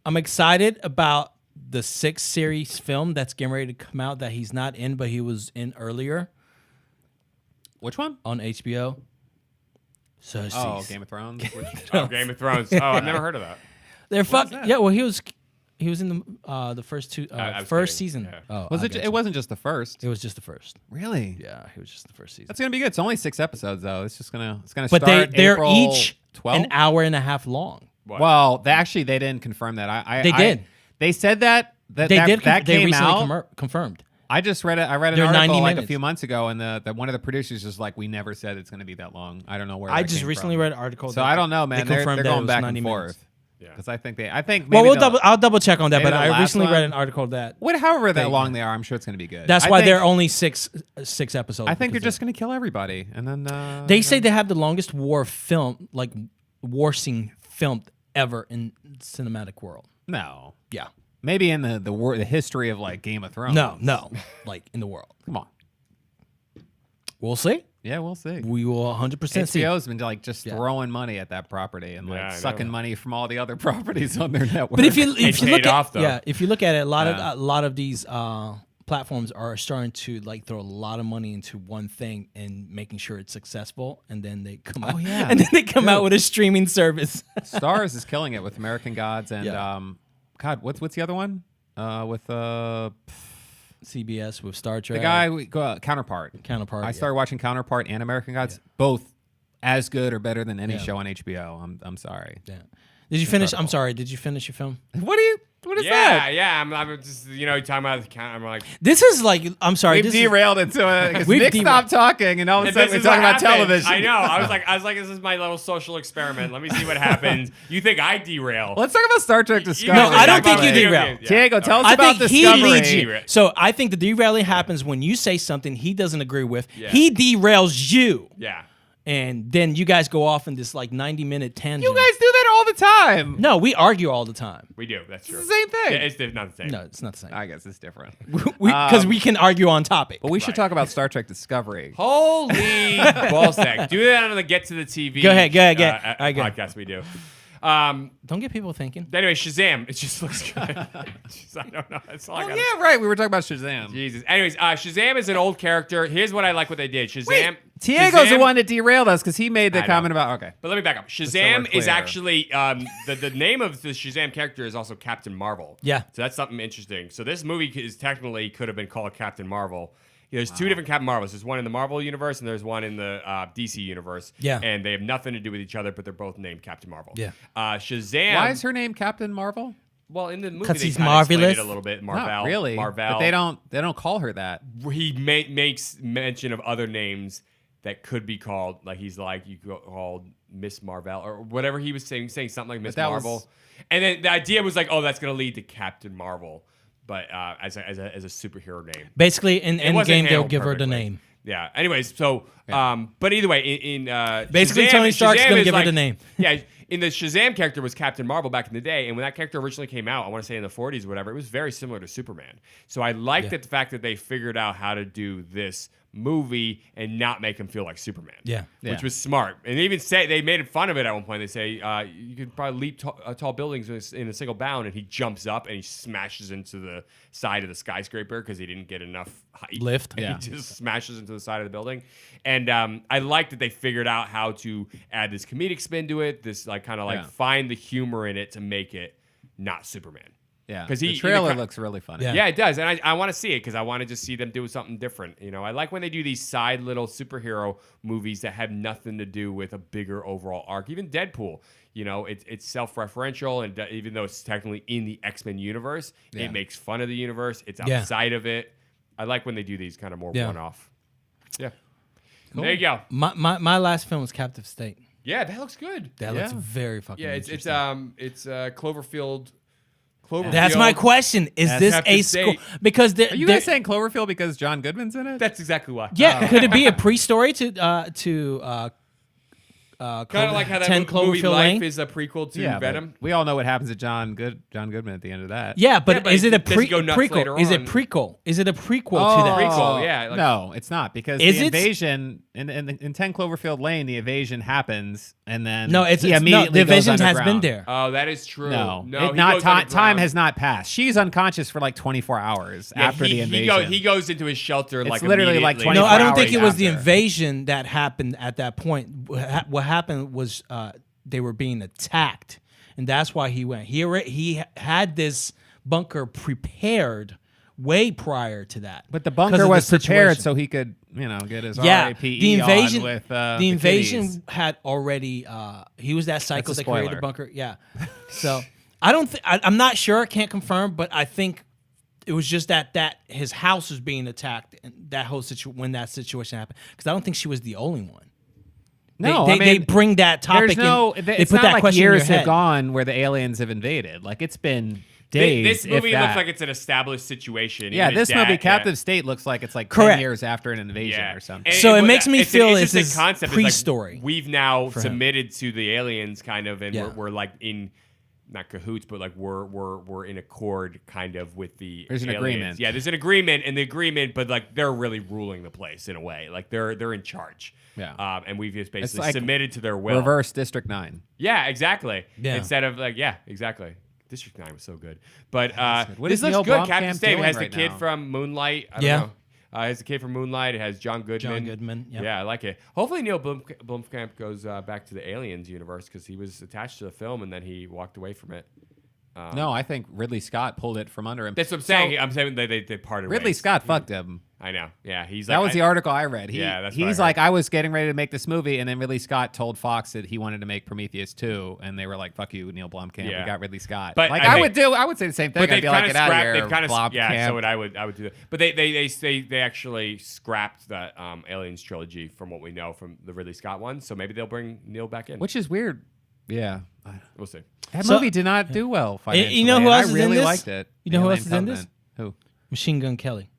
I'm excited about the 6th series film that's getting ready to come out that he's not in, but he was in earlier Which one? on HBO. So Oh, Game of Thrones. Oh, Game of Thrones. Oh, I've never heard of that. they're fuck. that? Yeah, well, he was in the first two I was first kidding. season. Yeah. Oh, was I it? got It you. wasn't just the first. It was just the first. Really? Yeah, it was just the first season. That's gonna be good. It's only 6 episodes though. It's gonna But start they're April each 12th. an hour and a half long. What? Well, they didn't confirm that. They did. They said that They that did. that They came recently out. confirmed. I just read it. I read an They're 90 article like a minutes. few months ago, and the one of the producers was like, "We never said it's going to be that long." I don't know where. I that just came recently from. read an article. So that I don't know, man. They They're confirmed that it going was back 90 and minutes. forth. Yeah. Because I think maybe Well, they'll- I'll double check on that. maybe But the I last recently read one- an article that however that long they are, I'm sure it's going to be good. that's I why think- they're only six episodes. I think they're because just going to kill everybody, and then They say they have the longest war scene filmed ever in cinematic world. no. Yeah. Maybe in the history of like Game of Thrones. No, like in the world. Come on. We'll see. Yeah, we'll see. We will 100% see. HBO's been like just throwing money at that property and like Yeah, I sucking know. money from all the other properties on their network. But if you It look paid off, though. if you look at it, a Yeah. lot of these platforms are starting to like throw a lot of money into one thing and making sure it's successful, and then they come out, yeah. and then they come out with a streaming service. Stars is killing it with American Gods and Yeah. God, what's the other one? With CBS with Star Trek. the guy Counterpart. Counterpart. I started watching Counterpart and American Gods, both as good or better than any show on HBO. I'm sorry. Yeah. Did you finish? I'm sorry. Did you finish your film? What is that? Yeah. I'm just talking about the count. I'm like, This is like. I'm sorry. We've This is, derailed into it because We've Nick derailed. stopped talking, and all of a and sudden this we're is talking what about happened. television. I know. I was like, this is my little social experiment. Let me see what happens. You think I derail? Let's talk about Star Trek Discovery. No, I don't think you Video derail. games. Yeah. Diego, tell us I about think he Discovery. leads you. Derail. So I think the derailing happens when you say something he doesn't agree with. Yeah. He derails you, Yeah. and then you guys go off in this like 90-minute tangent. You guys do that all the time. No, we argue all the time. We do. That's true. It's the same thing. Yeah, it's not the same. No, it's not the same. I guess it's different. Because we can argue on topic. But we should talk about Star Trek Discovery. Holy ballsack. Do that on the Get to the TV Go ahead. podcast we do. Don't get people thinking. Anyway, Shazam. It just looks good. I don't know. That's all I Oh got. yeah, right. We were talking about Shazam. Jesus. Anyways, Shazam is an old character. Here's what I like what they did. Shazam. Diego's the Shazam- one that derailed us because he made the I know. comment about But let me back up. so we're Shazam is clear. actually the name of the Shazam character is also Captain Marvel. Yeah. So that's something interesting. So this movie is technically could have been called Captain Marvel. There's two different Captain Marvels. There's one in the Marvel universe and there's one in the DC universe. Yeah. And they have nothing to do with each other, but they're both named Captain Marvel. Yeah. Shazam. Why is her name Captain Marvel? Well, in the movie 'Cause they he's kinda explained marvelous? it a little bit. Marvel. Not really. Marvel. But they don't call her that. He makes mention of other names that could be called, like he's like you could call Miss Marvel or whatever he was saying something like Miss that Marvel, was- and then the idea was like, oh, that's gonna lead to Captain Marvel, but as a superhero name. Basically, in It wasn't Endgame, they'll handled give her the perfectly. name. Yeah. Anyways, so but either way, in Basically, Shazam, Tony Stark's Shazam gonna is give her like- the name. Yeah. In the Shazam character was Captain Marvel back in the day, and when that character originally came out, I want to say in the 40s or whatever, it was very similar to Superman. So I liked the fact that they figured out how to do this movie and not make him feel like Superman. Yeah. Which was smart. And they even say they made fun of it at one point. They say you could probably leap tall buildings in a single bound, and he jumps up and he smashes into the side of the skyscraper because he didn't get enough height. Lift. And Yeah. he just smashes into the side of the building. And I like that they figured out how to add this comedic spin to it. This like kind of like Yeah. find the humor in it to make it not Superman. Yeah, 'Cause the he- trailer in the- looks really funny. Yeah. Yeah, it does, and I want to see it because I want to just see them do something different. You know, I like when they do these side little superhero movies that have nothing to do with a bigger overall arc. Even Deadpool, you know, it's self-referential, and even though it's technically in the X-Men universe, Yeah. it makes fun of the universe. It's Yeah. outside of it. I like when they do these kind of more Yeah. one-off. Yeah, there you go. My last film was Captive State. Yeah, that looks good. That looks very fucking. Yeah, it's interesting. Cloverfield. That's my question. Is this a Captive school? State. Because Are you guys saying Cloverfield because John Goodman's in it? That's exactly why. yeah, could it be a pre-story to Kind of like how that 10 movie Cloverfield Life Lane? is a prequel to yeah, but Venom. we all know what happens to John Goodman at the end of that. Yeah, but, Yeah, but is it a does he go nuts prequel? later Is it on? prequel? Is it a prequel Oh, to that? Prequel, yeah, like- no, it's not because Is the it? invasion in 10 Cloverfield Lane, the invasion happens, and then No, it's he no. immediately The goes division has been underground. there. Oh, that is true. No, he it not goes time underground. has not passed. She's unconscious for like 24 hours Yeah, after the invasion. He goes into his shelter It's like literally like immediately. 24 No, I don't think hours it was the after. invasion that happened at that point. What happened was they were being attacked, and that's why he went. He had this bunker prepared way prior to that. But the 'cause bunker of the was prepared situation. so he could, get his Yeah, RAPE the invasion. on with the invasion kiddies. had already. He was that psycho That's a that created spoiler. the bunker. Yeah. So I don't. I'm not sure. I can't confirm, but I think it was just that his house was being attacked, and that whole when that situation happened. Because I don't think she was the only one. No, they, I mean, they bring that topic. There's no. in, It's they put not that like question in years your have head. gone where the aliens have invaded. Like it's been days. This movie if that. looks like it's an established situation. Yeah, Even his this movie, dad- Captive State, looks like it's like Correct. 10 years after an invasion or something. So it was- makes me it's feel an it's interesting this concept. It's pre-story Like we've now him. submitted to the aliens, kind of, and Yeah. we're like in. Not cahoots, but like we're in accord, kind of, with the. There's an aliens. agreement. Yeah, there's an agreement, but like they're really ruling the place in a way. Like they're in charge. Yeah. And we've just basically like submitted to their will. Reverse District 9. Yeah, exactly. Yeah. Instead of like, yeah, exactly. District 9 was so good. But What this is looks Neil good. Blomkamp Captain State doing has the right kid now? from Moonlight. I don't Yeah. know. It has the kid from Moonlight. It has John Goodman. John Goodman, yep. Yeah, I like it. Hopefully Neil Blomkamp goes back to the Aliens universe because he was attached to the film and then he walked away from it. No, I think Ridley Scott pulled it from under him. That's what I'm saying. I'm saying they parted Ridley ways. Scott fucked him. I know. Yeah, he's That like, was the article I read. Yeah, that's what I he's heard. like, I was getting ready to make this movie, and then Ridley Scott told Fox that he wanted to make Prometheus 2, and they were like, "Fuck you, Neil Blomkamp. Yeah. We got Ridley Scott." But like I I would think- say the same thing. But I'd they've be like, kind of "Get out of scrapped. here, They've kind of Blomkamp." yeah. So I would do that. But they actually scrapped that Aliens trilogy from what we know from the Ridley Scott one. So maybe they'll bring Neil back in. Which is weird. Yeah, We'll see. that So- movie did not do well financially. you know who and else I is really in this? liked it. You know who Alien else is in this? Covenant. Who? Machine Gun Kelly.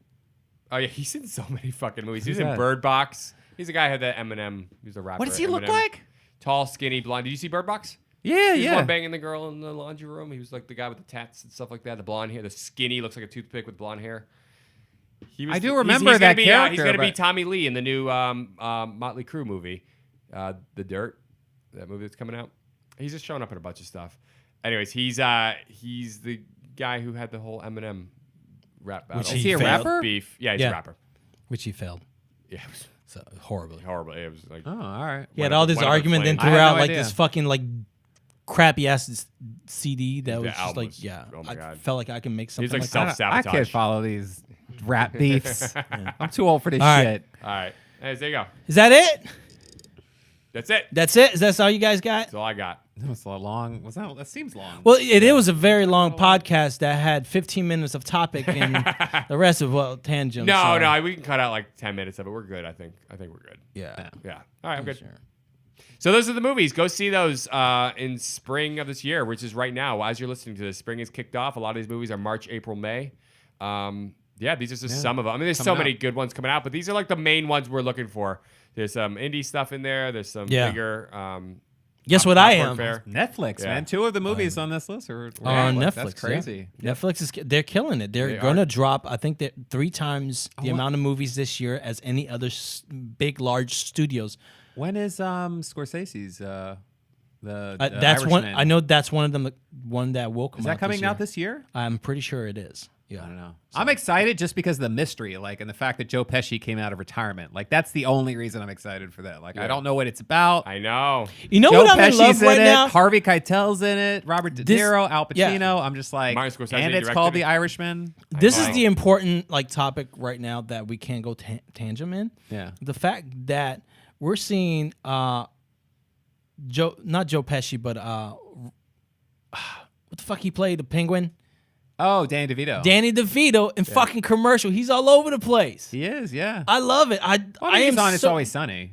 Oh yeah, he's in so many fucking movies. He was Who's in that? Bird Box. He's the guy who had that Eminem. He was a rapper. What does he look Eminem. like? Tall, skinny, blonde. Did you see Bird Box? Yeah, He's the yeah. one banging the girl in the laundry room. He was like the guy with the tats and stuff like that. The blonde hair, the skinny, looks like a toothpick with blonde hair. He was, I do he's- remember he's gonna that be, character, he's going to be but- Tommy Lee in the new Motley Crue movie, The Dirt, that movie that's coming out. He's just showing up in a bunch of stuff. Anyways, he's the guy who had the whole Eminem rap battle. Which he Is he a Beef- rapper? Beef. Yeah, he's Yeah. a rapper. Which he failed. Yeah, it was So horribly. horrible. It was like Oh, all right. He had One all of this the argument, then flames. threw I had out no like idea. this fucking like crappy ass CD that was just album like, was- yeah. oh my I God. felt like I could make something like like self- that. I Sabotage. can't follow these rap beefs. I'm too old for this All right. shit. all right. Hey, there you go. Is that it? That's it. That's it? Is that all you guys got? That's all I got. That was a long. That seems long. Well, it was a very long podcast that had 15 minutes of topic and the rest of tangents. No, so- no, we can cut out like 10 minutes of it. We're good. I think we're good. Yeah. Yeah. All right, I'm good. Sure. So those are the movies. Go see those in spring of this year, which is right now. As you're listening to this, spring is kicked off. A lot of these movies are March, April, May. Yeah, these are just some of them. I mean, there's so Coming many up. good ones coming out, but these are like the main ones we're looking for. There's some indie stuff in there. There's some Yeah. bigger. Guess what I Popcorn am? Fair. Netflix, man. 2 of the movies on this list are On Netflix. That's yeah. crazy. Netflix is they're killing it. They're They going to are. drop. I think that 3 times the amount of movies this year as any other big large studios. When is Scorsese's the That's one. Irishman? I know that's one of them. One that will come. Is out that coming out year. this year? I'm pretty sure it is. Yeah. I don't know. I'm excited just because of the mystery, like, and the fact that Joe Pesci came out of retirement. Like, that's the only reason I'm excited for that. Like, I don't know what it's about. I know. You know Joe what I'm in love Pesci's right in it. now? Harvey Keitel's in it. Robert De This- Niro, Al yeah. Pacino. I'm just like, Martin Scorsese and it's directed called it. The Irishman. This is know. the important topic right now that we can't go tangent in. Yeah. The fact that we're seeing not Joe Pesci, but what the fuck he played the Penguin, Oh, Danny DeVito. Danny DeVito in fucking commercial. He's all over the place. He is, yeah. I love it. I He's am on It's so, Always Sunny.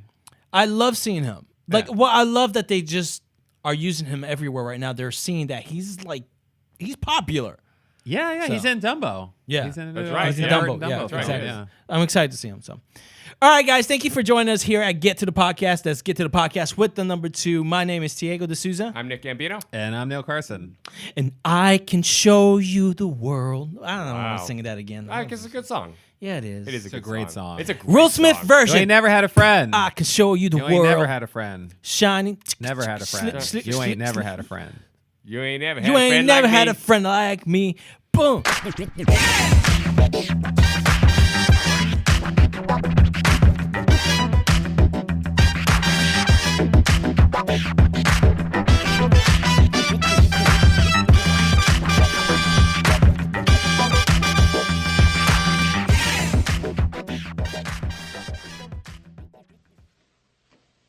I love seeing him. Like, Yeah. well, I love that they just are using him everywhere right now. They're seeing that he's popular. Yeah, So- he's in Dumbo. Yeah. He's in That's right, He's in yeah. Dumbo. Dumbo. Yeah, That's right, exactly. yeah. I'm excited to see him. So, all right, guys, thank you for joining us here at Get to the Podcast. Let's get to the podcast with the number 2. My name is Diego D'Souza, I'm Nick Gambino. And I'm Neil Carson. and I can show you the world. I don't know. I want Wow. to sing that again. I guess it's a good song. Yeah, it is. It is a, a good great song. It's a great Will Smith song. You version. ain't never had a friend. I can show you the You ain't world. never had a friend. Shining. Never had a friend. Slip, You slip, ain't never slip. had a friend. You ain't never had You a ain't friend never like had me. a friend like me. Boom.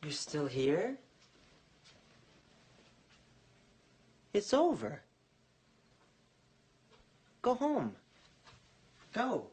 You're still here? It's over. Go home. Go.